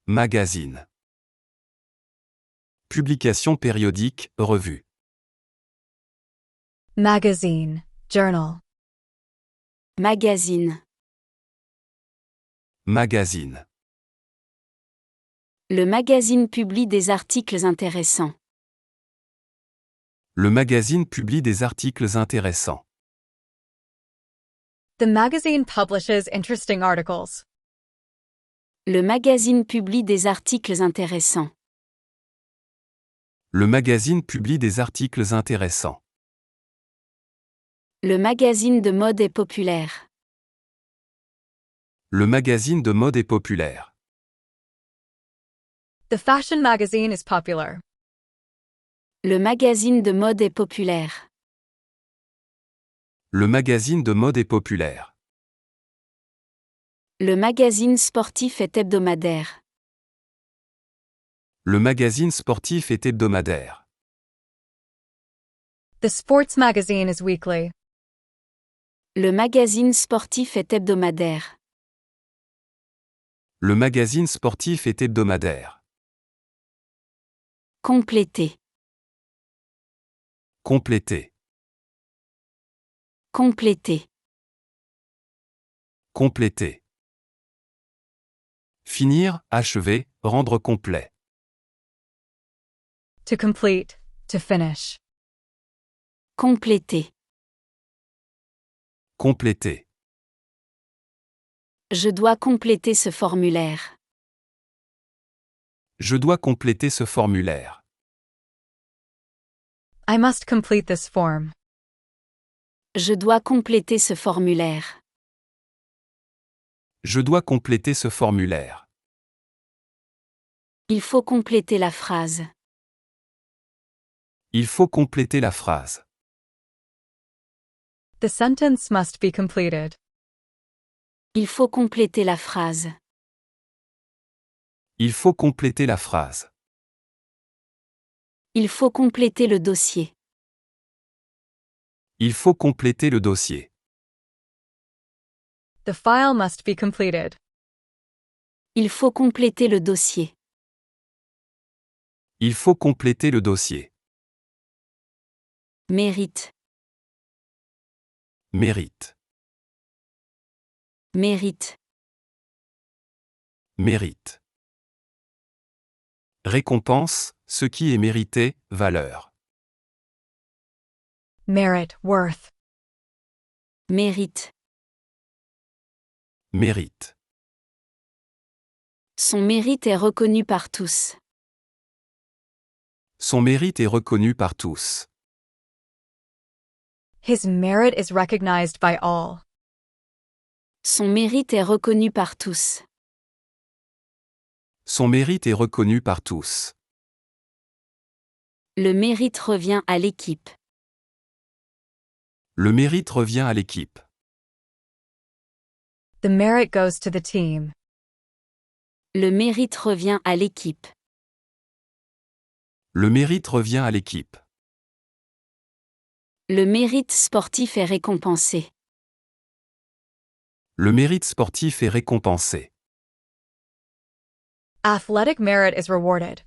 Speaker 2: Magazine. Publication périodique, revue.
Speaker 3: Magazine, journal.
Speaker 1: Magazine.
Speaker 2: Magazine.
Speaker 1: Le magazine publie des articles intéressants.
Speaker 2: Le magazine publie des articles intéressants.
Speaker 3: The magazine publishes interesting articles.
Speaker 1: Le magazine publie des articles intéressants.
Speaker 2: Le magazine publie des articles intéressants.
Speaker 1: Le magazine de mode est populaire.
Speaker 2: Le magazine de mode est populaire.
Speaker 3: The fashion magazine is popular.
Speaker 1: Le magazine de mode est populaire.
Speaker 2: Le magazine de mode est populaire.
Speaker 1: Le magazine sportif est hebdomadaire.
Speaker 2: Le magazine sportif est hebdomadaire.
Speaker 3: The sports magazine is weekly.
Speaker 1: Le magazine sportif est hebdomadaire.
Speaker 2: Le magazine sportif est hebdomadaire.
Speaker 1: Compléter.
Speaker 2: Compléter.
Speaker 1: Compléter.
Speaker 2: Compléter. Finir, achever, rendre complet.
Speaker 3: To complete, to finish.
Speaker 1: Compléter.
Speaker 2: Compléter.
Speaker 1: Je dois compléter ce formulaire.
Speaker 2: Je dois compléter ce formulaire.
Speaker 3: I must complete this form.
Speaker 1: Je dois compléter ce formulaire.
Speaker 2: Je dois compléter ce formulaire.
Speaker 1: Il faut compléter la phrase.
Speaker 2: Il faut compléter la phrase.
Speaker 3: The sentence must be completed.
Speaker 1: Il faut compléter la phrase.
Speaker 2: Il faut compléter la phrase.
Speaker 1: Il faut compléter le dossier.
Speaker 2: Il faut compléter le dossier.
Speaker 3: The file must be completed.
Speaker 1: Il faut compléter le dossier.
Speaker 2: Il faut compléter le dossier.
Speaker 1: Mérite.
Speaker 2: Mérite.
Speaker 1: Mérite.
Speaker 2: Mérite. Récompense, ce qui est mérité, valeur.
Speaker 3: Merit, worth.
Speaker 1: Mérite.
Speaker 2: Mérite.
Speaker 1: Son mérite est reconnu par tous.
Speaker 2: Son mérite est reconnu par tous.
Speaker 3: His merit is recognized by all.
Speaker 1: Son mérite est reconnu par tous.
Speaker 2: Son mérite est reconnu par tous.
Speaker 1: Le mérite revient à l'équipe.
Speaker 2: Le mérite revient à l'équipe.
Speaker 3: The merit goes to the team.
Speaker 1: Le mérite revient à l'équipe.
Speaker 2: Le mérite revient à l'équipe.
Speaker 1: Le mérite sportif est récompensé.
Speaker 2: Le mérite sportif est récompensé.
Speaker 3: Athletic merit is rewarded.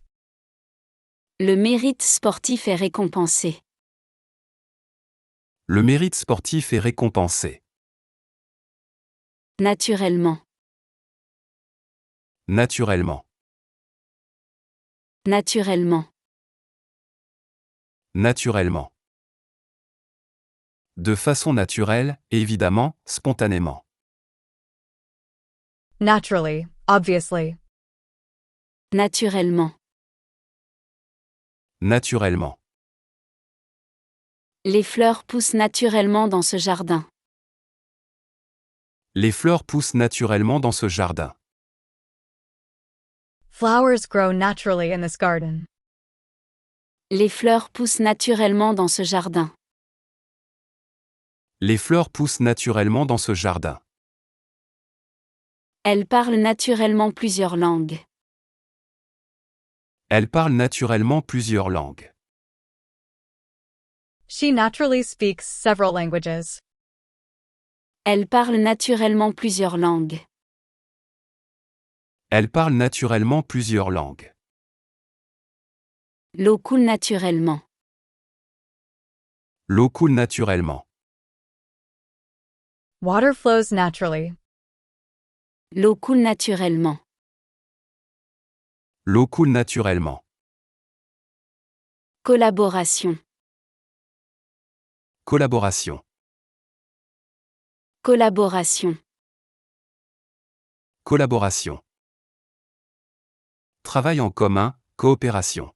Speaker 1: Le mérite sportif est récompensé.
Speaker 2: Le mérite sportif est récompensé.
Speaker 1: Naturellement.
Speaker 2: Naturellement.
Speaker 1: Naturellement.
Speaker 2: Naturellement. De façon naturelle, évidemment, spontanément.
Speaker 3: Naturally, obviously.
Speaker 1: Naturellement.
Speaker 2: Naturellement.
Speaker 1: Les fleurs poussent naturellement dans ce jardin.
Speaker 2: Les fleurs poussent naturellement dans ce jardin.
Speaker 3: Flowers grow naturally in this garden.
Speaker 1: Les fleurs poussent naturellement dans ce jardin.
Speaker 2: Les fleurs poussent naturellement dans ce jardin.
Speaker 1: Elle parle naturellement plusieurs langues.
Speaker 2: Elle parle naturellement plusieurs langues.
Speaker 3: She naturally speaks several languages.
Speaker 1: Elle parle naturellement plusieurs langues.
Speaker 2: Elle parle naturellement plusieurs langues.
Speaker 1: L'eau coule naturellement.
Speaker 2: L'eau coule naturellement.
Speaker 3: Water flows naturally.
Speaker 1: L'eau coule naturellement.
Speaker 2: L'eau coule naturellement.
Speaker 1: Collaboration.
Speaker 2: Collaboration.
Speaker 1: Collaboration.
Speaker 2: Collaboration. Travail en commun, coopération.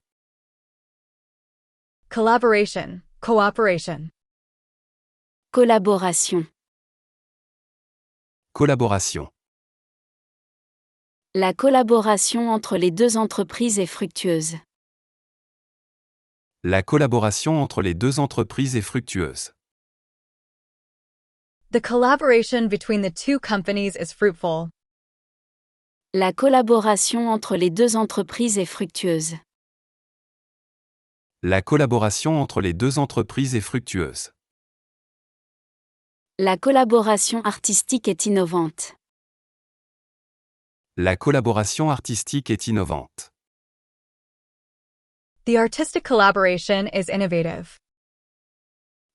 Speaker 3: Collaboration, cooperation.
Speaker 1: Collaboration.
Speaker 2: Collaboration.
Speaker 1: La collaboration entre les deux entreprises est fructueuse.
Speaker 2: La collaboration entre les deux entreprises est fructueuse.
Speaker 3: The collaboration between the two companies is fruitful.
Speaker 1: La collaboration entre les deux entreprises est fructueuse.
Speaker 2: La collaboration entre les deux entreprises est fructueuse.
Speaker 1: La collaboration artistique est innovante.
Speaker 2: La collaboration artistique est innovante.
Speaker 3: The artistic collaboration is innovative.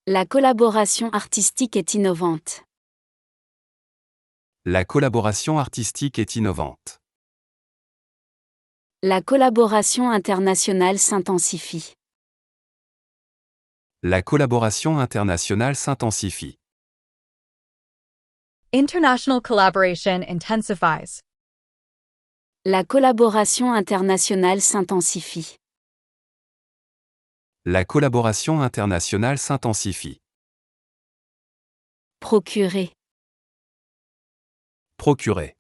Speaker 1: La collaboration artistique est innovante.
Speaker 2: La collaboration artistique est innovante.
Speaker 1: La collaboration internationale s'intensifie.
Speaker 2: La collaboration internationale s'intensifie.
Speaker 3: International collaboration intensifies.
Speaker 1: La collaboration internationale s'intensifie.
Speaker 2: La collaboration internationale s'intensifie.
Speaker 1: Procurer.
Speaker 2: Procurer.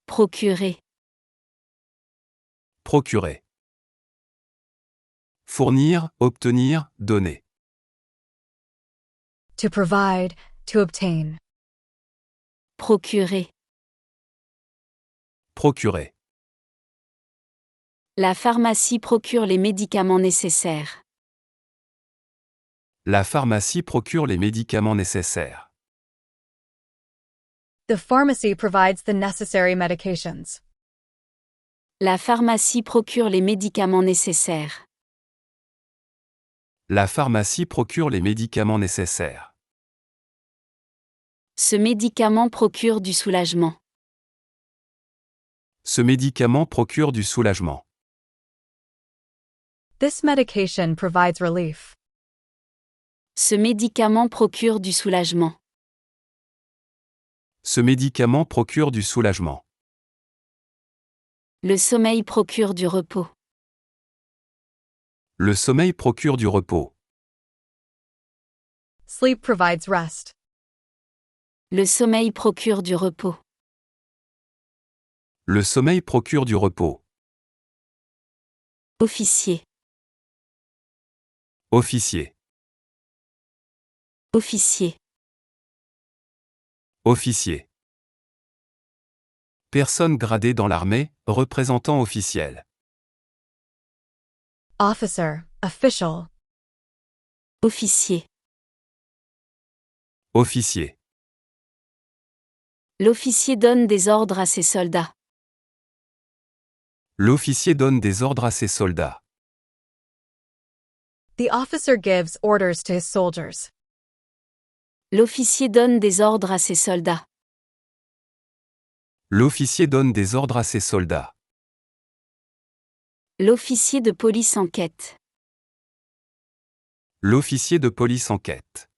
Speaker 1: Procurer.
Speaker 2: Procurer. Fournir, obtenir, donner.
Speaker 3: To provide, to obtain.
Speaker 1: Procurer.
Speaker 2: Procurer.
Speaker 1: La pharmacie procure les médicaments nécessaires.
Speaker 2: La pharmacie procure les médicaments nécessaires.
Speaker 3: The pharmacy provides the necessary medications.
Speaker 1: La pharmacie procure les médicaments nécessaires.
Speaker 2: La pharmacie procure les médicaments nécessaires.
Speaker 1: Ce médicament procure du soulagement.
Speaker 2: Ce médicament procure du soulagement.
Speaker 3: This medication provides relief.
Speaker 1: Ce médicament procure du soulagement.
Speaker 2: Ce médicament procure du soulagement.
Speaker 1: Le sommeil procure du repos.
Speaker 2: Le sommeil procure du repos.
Speaker 3: Sleep provides rest.
Speaker 1: Le sommeil procure du repos.
Speaker 2: Le sommeil procure du repos.
Speaker 1: Officier.
Speaker 2: Officier.
Speaker 1: Officier.
Speaker 2: Officier. Personne gradée dans l'armée, représentant officiel.
Speaker 3: Officer, official.
Speaker 1: Officier.
Speaker 2: Officier.
Speaker 1: L'officier donne des ordres à ses soldats.
Speaker 2: L'officier donne des ordres à ses soldats.
Speaker 3: The officer gives orders to his soldiers.
Speaker 1: L'officier donne des ordres à ses soldats.
Speaker 2: L'officier donne des ordres à ses soldats.
Speaker 1: L'officier de police enquête.
Speaker 2: L'officier de police enquête.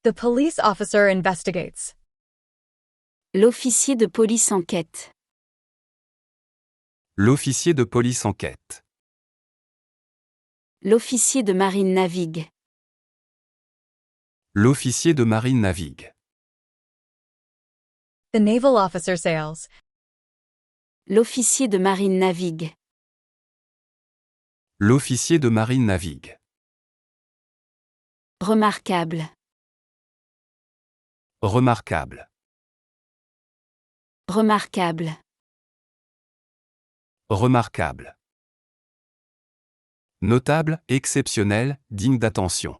Speaker 3: The police officer investigates.
Speaker 1: L'officier de police enquête.
Speaker 2: L'officier de police enquête.
Speaker 1: L'officier de marine navigue.
Speaker 2: L'officier de marine navigue.
Speaker 3: The naval officer sails.
Speaker 1: L'officier de marine navigue.
Speaker 2: L'officier de marine navigue.
Speaker 1: Remarquable.
Speaker 2: Remarquable.
Speaker 1: Remarquable.
Speaker 2: Remarquable. Notable, exceptionnel, digne d'attention.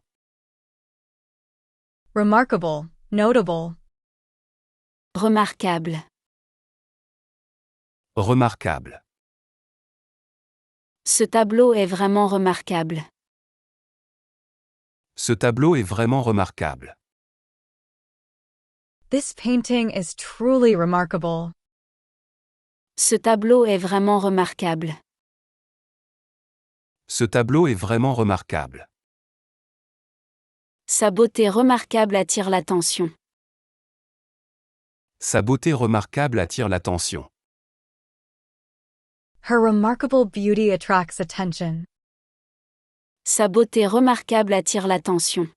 Speaker 3: Remarkable, notable.
Speaker 1: Remarquable.
Speaker 2: Remarquable.
Speaker 1: Ce tableau est vraiment remarquable.
Speaker 2: Ce tableau est vraiment remarquable.
Speaker 3: This painting is truly remarkable.
Speaker 1: Ce tableau est vraiment remarquable.
Speaker 2: Ce tableau est vraiment remarquable.
Speaker 1: Sa beauté remarquable attire l'attention.
Speaker 2: Sa beauté remarquable attire l'attention.
Speaker 3: Her remarkable beauty attracts attention.
Speaker 1: Sa beauté remarquable attire l'attention.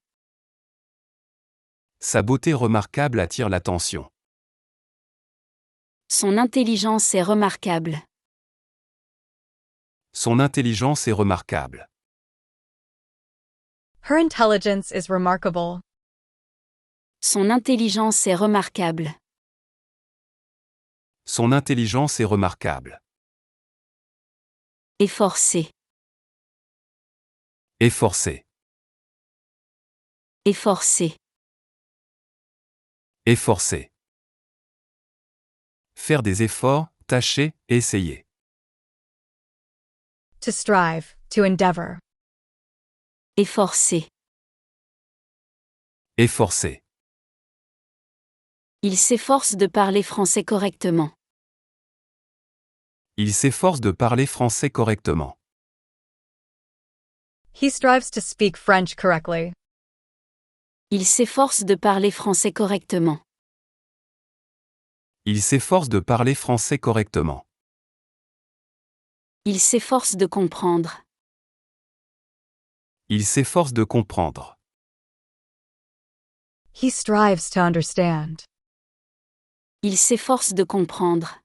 Speaker 2: Sa beauté remarquable attire l'attention.
Speaker 1: Son intelligence est remarquable.
Speaker 2: Son intelligence est remarquable.
Speaker 3: Her intelligence is remarkable.
Speaker 1: Son intelligence est remarquable.
Speaker 2: Son intelligence est remarquable.
Speaker 1: Efforcé.
Speaker 2: Efforcé.
Speaker 1: Efforcé.
Speaker 2: Efforcé. Faire des efforts, tâcher, essayer.
Speaker 3: To strive, to endeavor.
Speaker 1: Efforcé.
Speaker 2: Efforcé.
Speaker 1: Il s'efforce de parler français correctement.
Speaker 2: Il s'efforce de parler français correctement.
Speaker 3: He strives to speak French correctly.
Speaker 1: Il s'efforce de parler français correctement.
Speaker 2: Il s'efforce de parler français correctement.
Speaker 1: Il s'efforce de comprendre.
Speaker 2: Il s'efforce de comprendre.
Speaker 3: He strives to understand.
Speaker 1: Il s'efforce de comprendre.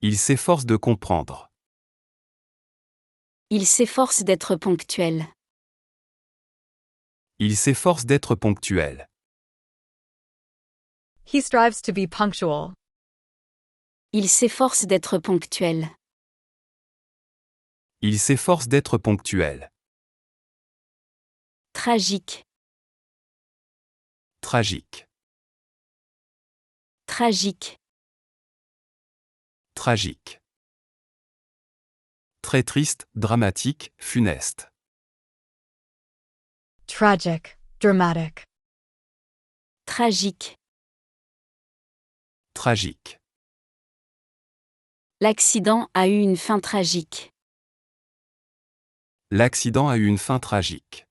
Speaker 2: Il s'efforce de comprendre.
Speaker 1: Il s'efforce d'être ponctuel.
Speaker 2: Il s'efforce d'être ponctuel.
Speaker 3: He strives to be punctual.
Speaker 1: Il s'efforce d'être ponctuel.
Speaker 2: Il s'efforce d'être ponctuel.
Speaker 1: Tragique.
Speaker 2: Tragique.
Speaker 1: Tragique.
Speaker 2: Tragique. Très triste, dramatique, funeste.
Speaker 3: Tragic, dramatic.
Speaker 1: Tragique.
Speaker 2: Tragique.
Speaker 1: L'accident a eu une fin tragique.
Speaker 2: L'accident a eu une fin tragique.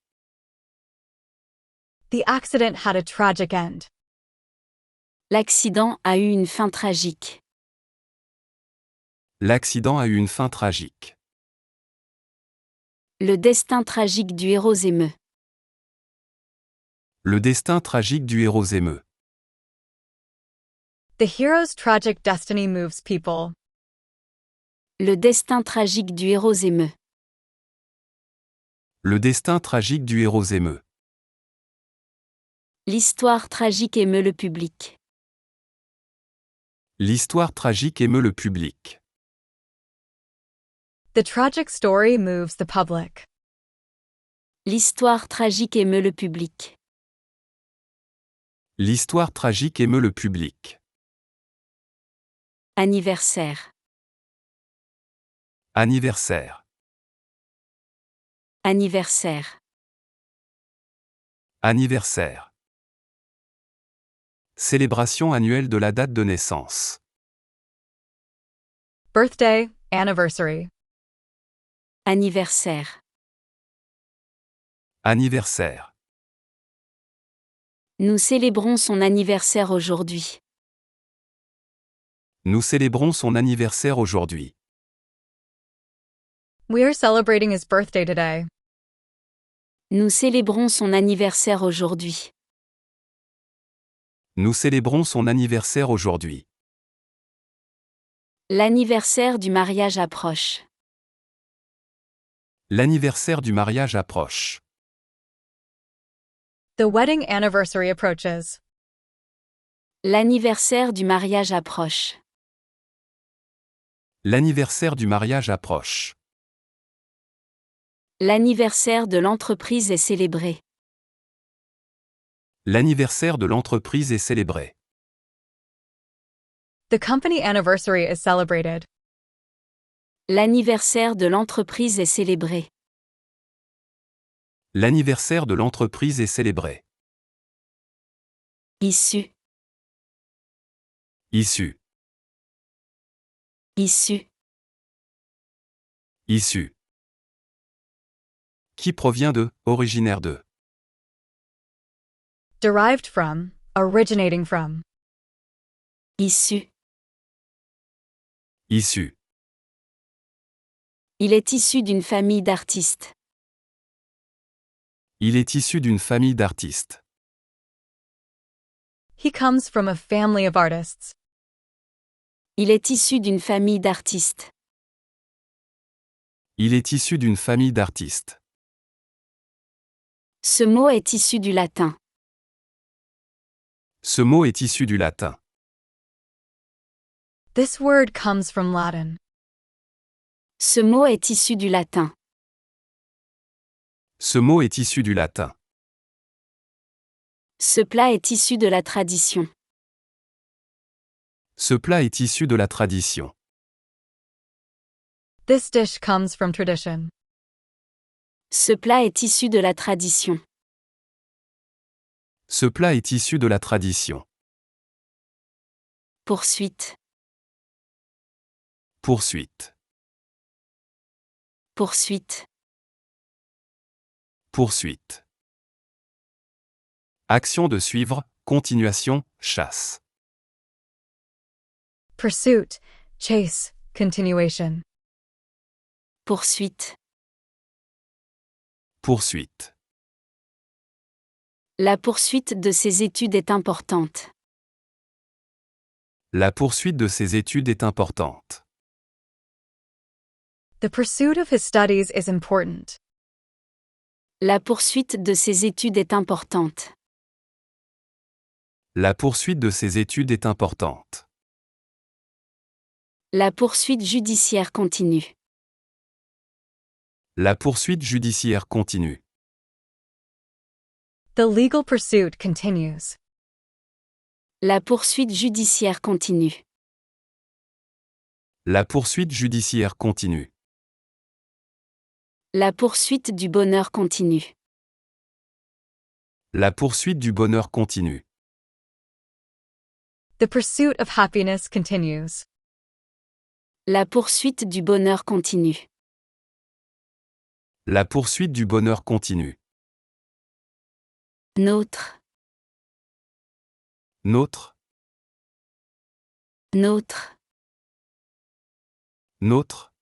Speaker 3: The accident had a tragic end.
Speaker 1: L'accident a eu une fin tragique.
Speaker 2: L'accident a eu une fin tragique.
Speaker 1: Le destin tragique du héros émeut.
Speaker 2: Le destin tragique du héros émeut.
Speaker 3: The hero's tragic destiny moves people.
Speaker 1: Le destin tragique du héros émeut.
Speaker 2: Le destin tragique du héros émeut.
Speaker 1: L'histoire tragique émeut le public.
Speaker 2: L'histoire tragique émeut le public.
Speaker 3: The tragic story moves the public.
Speaker 1: L'histoire tragique émeut le public.
Speaker 2: L'histoire tragique émeut le public.
Speaker 1: Anniversaire.
Speaker 2: Anniversaire.
Speaker 1: Anniversaire.
Speaker 2: Anniversaire. Célébration annuelle de la date de naissance.
Speaker 3: Birthday, anniversary.
Speaker 1: Anniversaire.
Speaker 2: Anniversaire.
Speaker 1: Nous célébrons son anniversaire aujourd'hui.
Speaker 2: Nous célébrons son anniversaire aujourd'hui.
Speaker 3: We are celebrating his birthday today.
Speaker 1: Nous célébrons son anniversaire aujourd'hui.
Speaker 2: Nous célébrons son anniversaire aujourd'hui.
Speaker 1: L'anniversaire du mariage approche.
Speaker 2: L'anniversaire du mariage approche.
Speaker 3: The wedding anniversary approaches.
Speaker 1: L'anniversaire du mariage approche.
Speaker 2: L'anniversaire du mariage approche.
Speaker 1: L'anniversaire de l'entreprise est célébré.
Speaker 2: L'anniversaire de l'entreprise est célébré.
Speaker 3: The company anniversary is celebrated.
Speaker 1: L'anniversaire de l'entreprise est célébré.
Speaker 2: L'anniversaire de l'entreprise est célébré.
Speaker 1: Issue.
Speaker 2: Issue.
Speaker 1: Issue.
Speaker 2: Issue. Qui provient de, originaire de.
Speaker 3: Derived from, originating from.
Speaker 1: Issue.
Speaker 2: Issue.
Speaker 1: Il est issu d'une famille d'artistes.
Speaker 2: Il est issu d'une famille d'artistes.
Speaker 3: He comes from a family of artists.
Speaker 1: Il est issu d'une famille d'artistes.
Speaker 2: Il est issu d'une famille d'artistes.
Speaker 1: Ce mot est issu du latin.
Speaker 2: Ce mot est issu du latin.
Speaker 3: This word comes from Latin.
Speaker 1: Ce mot est issu du latin.
Speaker 2: Ce mot est issu du latin.
Speaker 1: Ce plat est issu de la tradition.
Speaker 2: Ce plat est issu de la tradition.
Speaker 3: This dish comes from tradition.
Speaker 1: Ce plat est issu de la tradition.
Speaker 2: Ce plat est issu de la tradition.
Speaker 1: Poursuite.
Speaker 2: Poursuite.
Speaker 1: Poursuite.
Speaker 2: Poursuite. Action de suivre, continuation, chasse.
Speaker 3: Pursuit, chase, continuation.
Speaker 1: Poursuite.
Speaker 2: Poursuite.
Speaker 1: La poursuite de ses études est importante.
Speaker 2: La poursuite de ses études est importante.
Speaker 3: The pursuit of his studies is important.
Speaker 1: La poursuite de ses études est importante.
Speaker 2: La poursuite de ses études est importante.
Speaker 1: La poursuite judiciaire continue.
Speaker 2: La poursuite judiciaire continue.
Speaker 3: The legal pursuit continues.
Speaker 1: La poursuite judiciaire continue.
Speaker 2: La poursuite judiciaire continue.
Speaker 1: La poursuite du bonheur continue.
Speaker 2: La poursuite du bonheur continue.
Speaker 3: The pursuit of happiness continues.
Speaker 1: La poursuite du bonheur continue.
Speaker 2: La poursuite du bonheur continue.
Speaker 1: Nôtre.
Speaker 2: Nôtre.
Speaker 1: Nôtre.
Speaker 2: Nôtre.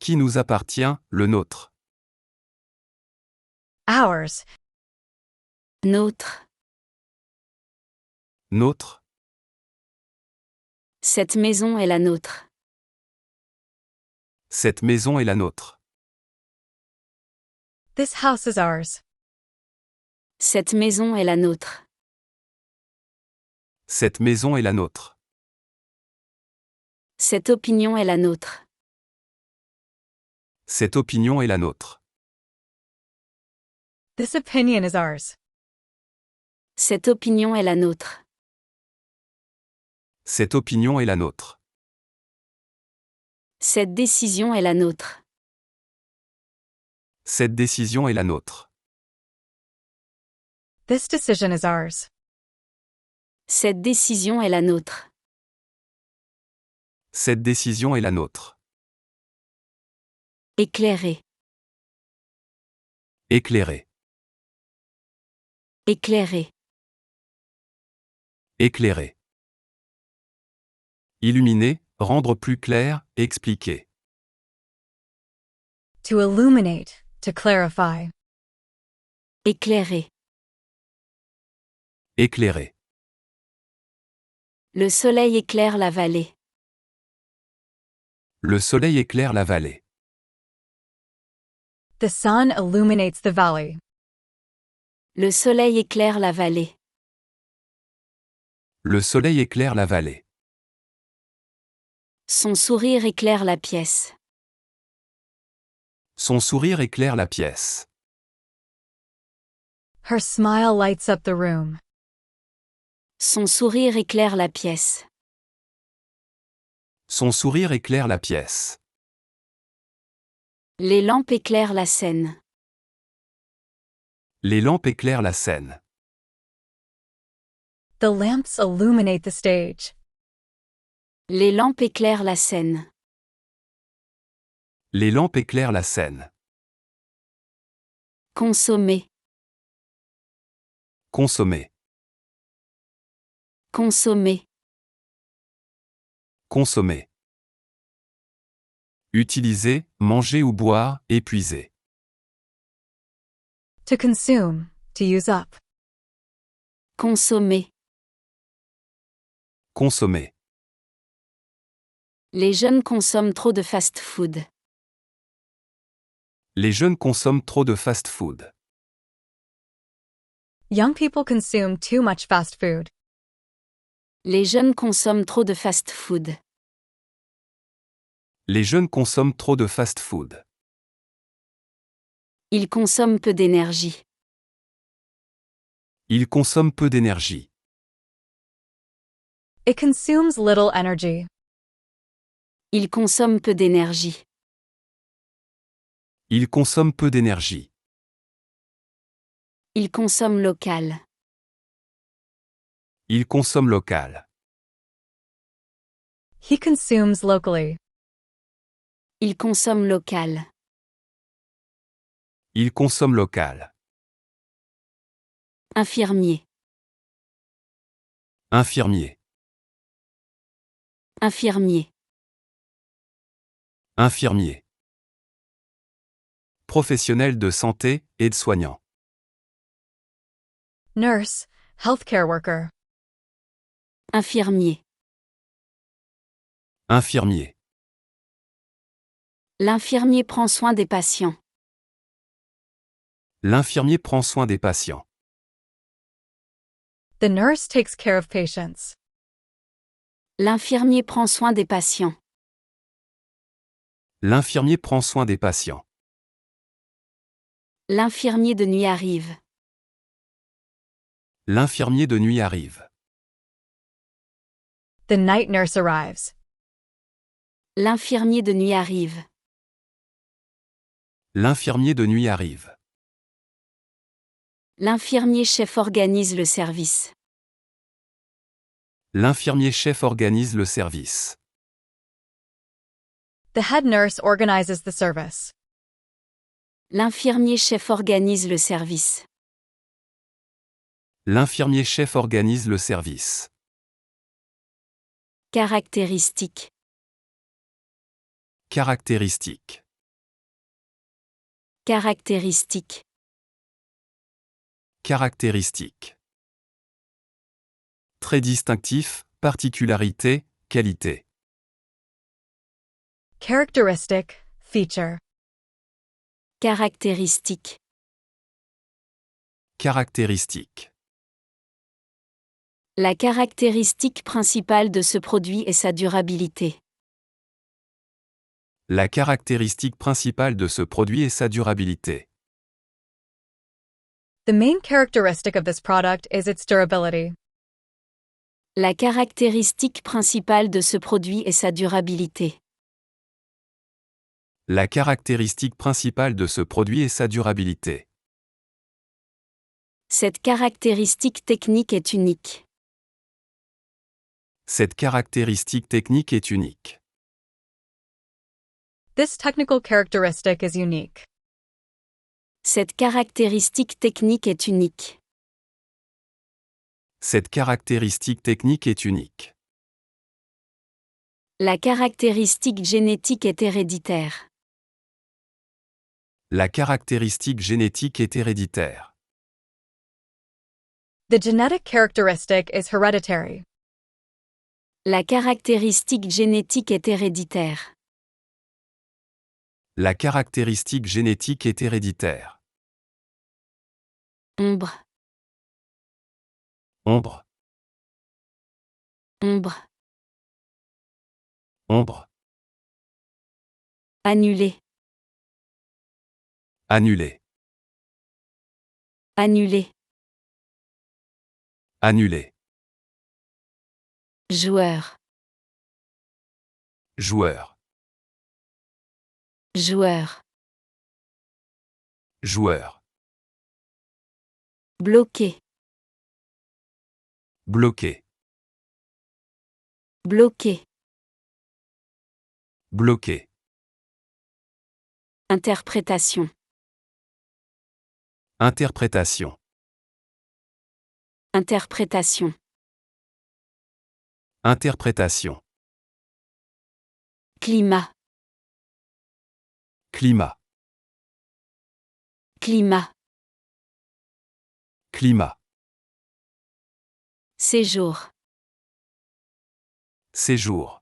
Speaker 2: Qui nous appartient, le nôtre.
Speaker 3: Ours.
Speaker 1: Nôtre.
Speaker 2: Nôtre.
Speaker 1: Cette maison est la nôtre.
Speaker 2: Cette maison est la nôtre.
Speaker 3: This house is ours.
Speaker 1: Cette maison est la nôtre.
Speaker 2: Cette maison est la nôtre.
Speaker 1: Cette opinion est la nôtre.
Speaker 2: Cette opinion est la nôtre.
Speaker 3: This opinion is ours.
Speaker 1: Cette opinion est la nôtre.
Speaker 2: Cette opinion est la nôtre.
Speaker 1: Cette décision est la nôtre.
Speaker 2: Cette décision est la nôtre.
Speaker 3: This decision is ours.
Speaker 1: Cette décision est la nôtre.
Speaker 2: Cette décision est la nôtre.
Speaker 1: Éclairer.
Speaker 2: Éclairer.
Speaker 1: Éclairer.
Speaker 2: Éclairer. Illuminer, rendre plus clair, expliquer.
Speaker 3: To illuminate, to clarify.
Speaker 1: Éclairer.
Speaker 2: Éclairer.
Speaker 1: Le soleil éclaire la vallée.
Speaker 2: Le soleil éclaire la vallée.
Speaker 3: The sun illuminates the valley.
Speaker 1: Le soleil éclaire la vallée.
Speaker 2: Le soleil éclaire la vallée.
Speaker 1: Son sourire éclaire la pièce.
Speaker 2: Son sourire éclaire la pièce.
Speaker 3: Her smile lights up the room.
Speaker 1: Son sourire éclaire la pièce.
Speaker 2: Son sourire éclaire la pièce.
Speaker 1: Les lampes éclairent la scène.
Speaker 2: Les lampes éclairent la scène.
Speaker 3: The lamps illuminate the stage.
Speaker 1: Les lampes éclairent la scène.
Speaker 2: Les lampes éclairent la scène.
Speaker 1: Consommer.
Speaker 2: Consommer.
Speaker 1: Consommer.
Speaker 2: Consommer. Utiliser, manger ou boire, épuiser.
Speaker 3: To consume, to use up.
Speaker 1: Consommer.
Speaker 2: Consommer.
Speaker 1: Les jeunes consomment trop de fast-food.
Speaker 2: Les jeunes consomment trop de fast-food.
Speaker 3: Young people consume too much fast food.
Speaker 1: Les jeunes consomment trop de fast-food.
Speaker 2: Les jeunes consomment trop de fast-food.
Speaker 1: Ils consomment peu d'énergie.
Speaker 2: Ils consomment peu d'énergie.
Speaker 3: It consumes little energy.
Speaker 1: Ils consomment peu d'énergie.
Speaker 2: Ils consomment peu d'énergie.
Speaker 1: Ils consomment local.
Speaker 2: Ils consomment local.
Speaker 3: He consumes locally.
Speaker 1: Ils consomment local.
Speaker 2: Ils consomment local.
Speaker 1: Infirmier.
Speaker 2: Infirmier.
Speaker 1: Infirmier.
Speaker 2: Infirmier. Professionnel de santé, aide-soignant.
Speaker 3: Nurse, healthcare worker.
Speaker 1: Infirmier.
Speaker 2: Infirmier.
Speaker 1: L'infirmier prend soin des patients.
Speaker 2: L'infirmier prend soin des patients.
Speaker 3: The nurse takes care of patients.
Speaker 1: L'infirmier prend soin des patients.
Speaker 2: L'infirmier prend soin des patients.
Speaker 1: L'infirmier de nuit arrive.
Speaker 2: L'infirmier de nuit arrive.
Speaker 3: The night nurse arrives.
Speaker 1: L'infirmier de nuit arrive.
Speaker 2: L'infirmier de nuit arrive.
Speaker 1: L'infirmier chef organise le service.
Speaker 2: L'infirmier chef organise le service.
Speaker 3: The head nurse organizes the service.
Speaker 1: L'infirmier chef organise le service.
Speaker 2: L'infirmier chef organise le service.
Speaker 1: Caractéristique.
Speaker 2: Caractéristique.
Speaker 1: Caractéristique.
Speaker 2: Caractéristique. Trait distinctif, particularité, qualité.
Speaker 3: Characteristic, feature.
Speaker 1: Caractéristique.
Speaker 2: Caractéristique.
Speaker 1: La caractéristique principale de ce produit est sa durabilité.
Speaker 2: La caractéristique principale de ce produit est sa durabilité.
Speaker 3: The main characteristic of this product is its durability.
Speaker 1: La caractéristique principale de ce produit est sa durabilité.
Speaker 2: La caractéristique principale de ce produit est sa durabilité.
Speaker 1: Cette caractéristique technique est unique.
Speaker 2: Cette caractéristique technique est unique.
Speaker 3: This technical characteristic is unique.
Speaker 1: Cette caractéristique technique est unique.
Speaker 2: Cette caractéristique technique est unique.
Speaker 1: La caractéristique génétique est héréditaire.
Speaker 2: La caractéristique génétique est héréditaire.
Speaker 3: The genetic characteristic is hereditary.
Speaker 1: La caractéristique génétique est héréditaire.
Speaker 2: La caractéristique génétique est héréditaire.
Speaker 1: Ombre.
Speaker 2: Ombre.
Speaker 1: Ombre.
Speaker 2: Ombre.
Speaker 1: Annulé.
Speaker 2: Annulé.
Speaker 1: Annulé.
Speaker 2: Annulé.
Speaker 1: Joueur.
Speaker 2: Joueur.
Speaker 1: Joueur.
Speaker 2: Joueur.
Speaker 1: Bloqué.
Speaker 2: Bloqué.
Speaker 1: Bloqué.
Speaker 2: Bloqué.
Speaker 1: Interprétation.
Speaker 2: Interprétation.
Speaker 1: Interprétation.
Speaker 2: Interprétation.
Speaker 1: Climat.
Speaker 2: Climat.
Speaker 1: Climat.
Speaker 2: Climat.
Speaker 1: Séjour.
Speaker 2: Séjour.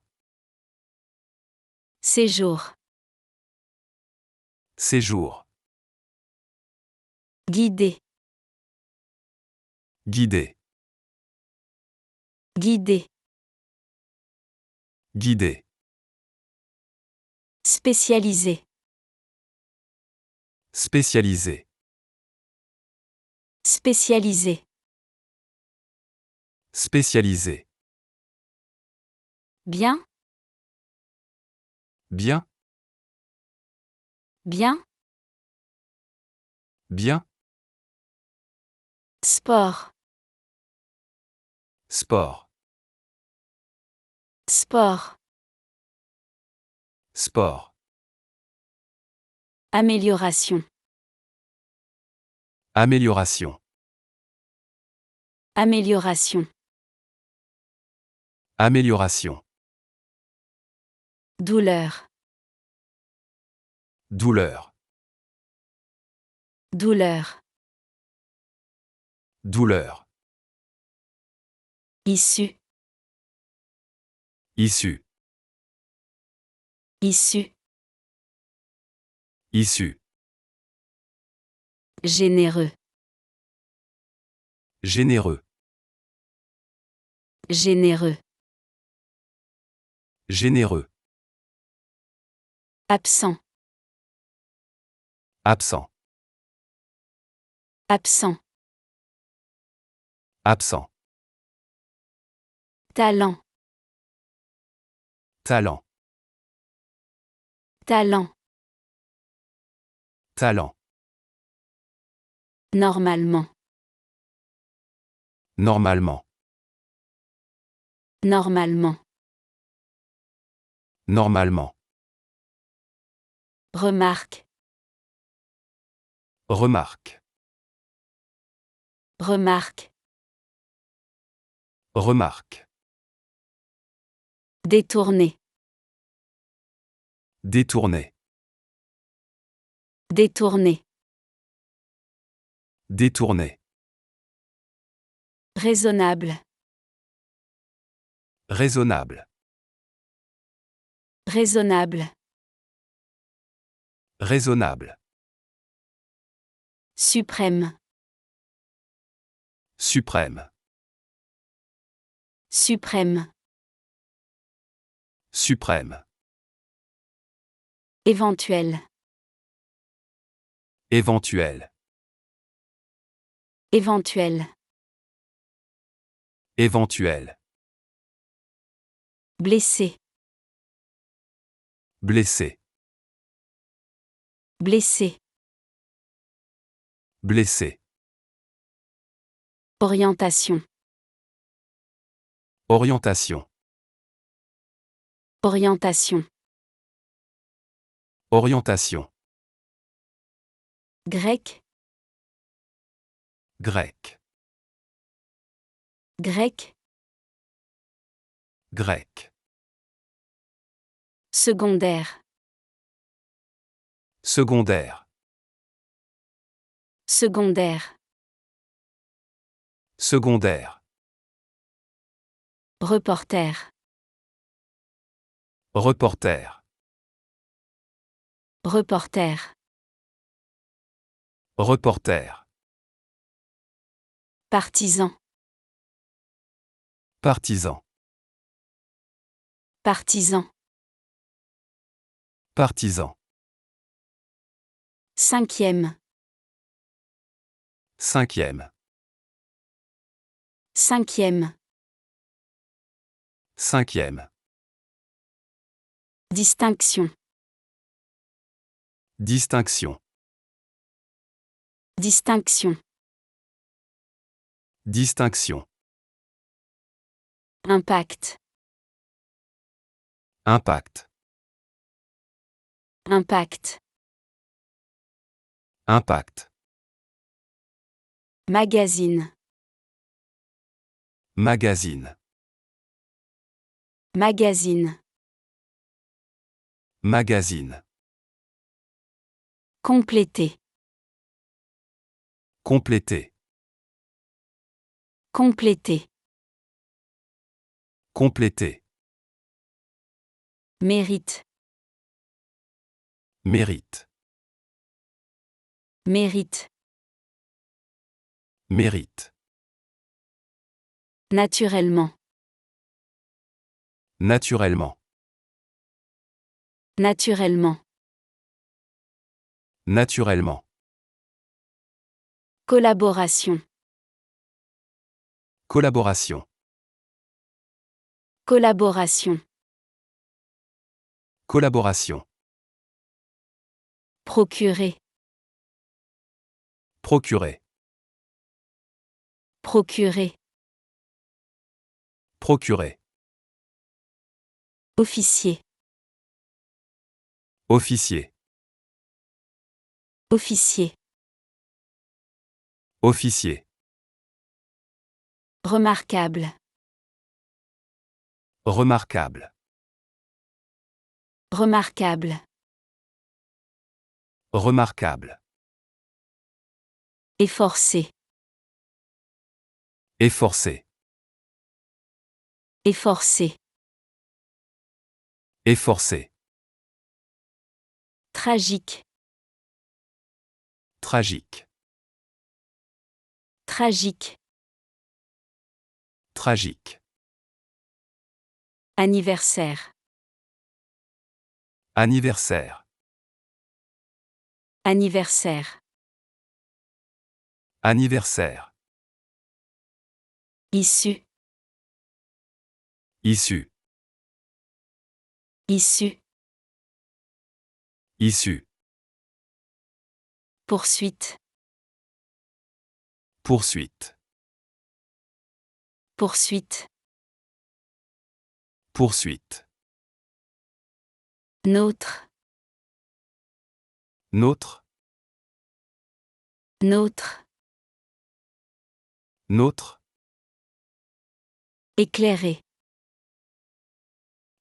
Speaker 1: Séjour.
Speaker 2: Séjour.
Speaker 1: Guider.
Speaker 2: Guider.
Speaker 1: Guider.
Speaker 2: Guider.
Speaker 1: Spécialisé.
Speaker 2: Spécialisé.
Speaker 1: Spécialisé.
Speaker 2: Spécialisé.
Speaker 1: Bien.
Speaker 2: Bien.
Speaker 1: Bien.
Speaker 2: Bien.
Speaker 1: Sport.
Speaker 2: Sport.
Speaker 1: Sport.
Speaker 2: Sport.
Speaker 1: Amélioration.
Speaker 2: Amélioration.
Speaker 1: Amélioration.
Speaker 2: Amélioration.
Speaker 1: Douleur.
Speaker 2: Douleur.
Speaker 1: Douleur.
Speaker 2: Douleur.
Speaker 1: Issue.
Speaker 2: Issue.
Speaker 1: Issue.
Speaker 2: Issue.
Speaker 1: Généreux.
Speaker 2: Généreux.
Speaker 1: Généreux.
Speaker 2: Généreux.
Speaker 1: Absent.
Speaker 2: Absent.
Speaker 1: Absent.
Speaker 2: Absent.
Speaker 1: Talent.
Speaker 2: Talent.
Speaker 1: Talent.
Speaker 2: Talent.
Speaker 1: Normalement.
Speaker 2: Normalement.
Speaker 1: Normalement.
Speaker 2: Normalement.
Speaker 1: Remarque.
Speaker 2: Remarque.
Speaker 1: Remarque.
Speaker 2: Remarque.
Speaker 1: Détourner.
Speaker 2: Détourner.
Speaker 1: Détourner.
Speaker 2: Détourner.
Speaker 1: Raisonnable.
Speaker 2: Raisonnable.
Speaker 1: Raisonnable.
Speaker 2: Raisonnable.
Speaker 1: Suprême.
Speaker 2: Suprême.
Speaker 1: Suprême.
Speaker 2: Suprême.
Speaker 1: Éventuel.
Speaker 2: Éventuel.
Speaker 1: Éventuel.
Speaker 2: Éventuel.
Speaker 1: Blessé.
Speaker 2: Blessé.
Speaker 1: Blessé.
Speaker 2: Blessé.
Speaker 1: Orientation.
Speaker 2: Orientation.
Speaker 1: Orientation.
Speaker 2: Orientation.
Speaker 1: Grec.
Speaker 2: Grec.
Speaker 1: Grec.
Speaker 2: Grec.
Speaker 1: Secondaire.
Speaker 2: Secondaire.
Speaker 1: Secondaire.
Speaker 2: Secondaire.
Speaker 1: Reporter.
Speaker 2: Reporter.
Speaker 1: Reporter.
Speaker 2: Reporter.
Speaker 1: Partisan.
Speaker 2: Partisan.
Speaker 1: Partisan.
Speaker 2: Partisan.
Speaker 1: Cinquième.
Speaker 2: Cinquième.
Speaker 1: Cinquième.
Speaker 2: Cinquième.
Speaker 1: Distinction.
Speaker 2: Distinction.
Speaker 1: Distinction.
Speaker 2: Distinction.
Speaker 1: Impact.
Speaker 2: Impact.
Speaker 1: Impact.
Speaker 2: Impact.
Speaker 1: Magazine.
Speaker 2: Magazine.
Speaker 1: Magazine.
Speaker 2: Magazine.
Speaker 1: Compléter.
Speaker 2: Compléter.
Speaker 1: Compléter.
Speaker 2: Compléter.
Speaker 1: Mérite.
Speaker 2: Mérite.
Speaker 1: Mérite.
Speaker 2: Mérite.
Speaker 1: Naturellement.
Speaker 2: Naturellement.
Speaker 1: Naturellement.
Speaker 2: Naturellement.
Speaker 1: Collaboration.
Speaker 2: Collaboration.
Speaker 1: Collaboration.
Speaker 2: Collaboration.
Speaker 1: Procurer.
Speaker 2: Procurer.
Speaker 1: Procurer.
Speaker 2: Procurer.
Speaker 1: Officier.
Speaker 2: Officier.
Speaker 1: Officier.
Speaker 2: Officier.
Speaker 1: Remarquable.
Speaker 2: Remarquable.
Speaker 1: Remarquable.
Speaker 2: Remarquable.
Speaker 1: Efforcer.
Speaker 2: Efforcer.
Speaker 1: Efforcer.
Speaker 2: Efforcer.
Speaker 1: Tragique.
Speaker 2: Tragique.
Speaker 1: Tragique.
Speaker 2: Tragique.
Speaker 1: Anniversaire.
Speaker 2: Anniversaire.
Speaker 1: Anniversaire.
Speaker 2: Anniversaire.
Speaker 1: Issue.
Speaker 2: Issue.
Speaker 1: Issue.
Speaker 2: Issue.
Speaker 1: Poursuite.
Speaker 2: Poursuite.
Speaker 1: Poursuite.
Speaker 2: Poursuite.
Speaker 1: Nôtre.
Speaker 2: Nôtre.
Speaker 1: Nôtre.
Speaker 2: Nôtre.
Speaker 1: Éclairer.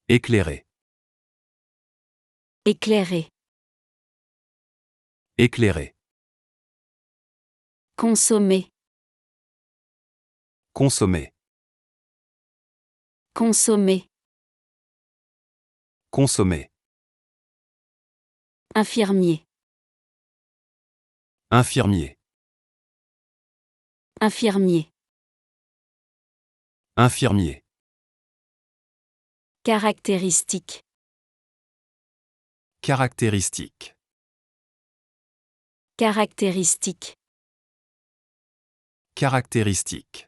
Speaker 2: Éclairer.
Speaker 1: Éclairer.
Speaker 2: Éclairer.
Speaker 1: Consommer.
Speaker 2: Consommer.
Speaker 1: Consommer.
Speaker 2: Consommer.
Speaker 1: Infirmier.
Speaker 2: Infirmier.
Speaker 1: Infirmier.
Speaker 2: Infirmier.
Speaker 1: Caractéristique.
Speaker 2: Caractéristique.
Speaker 1: Caractéristique.
Speaker 2: Caractéristique.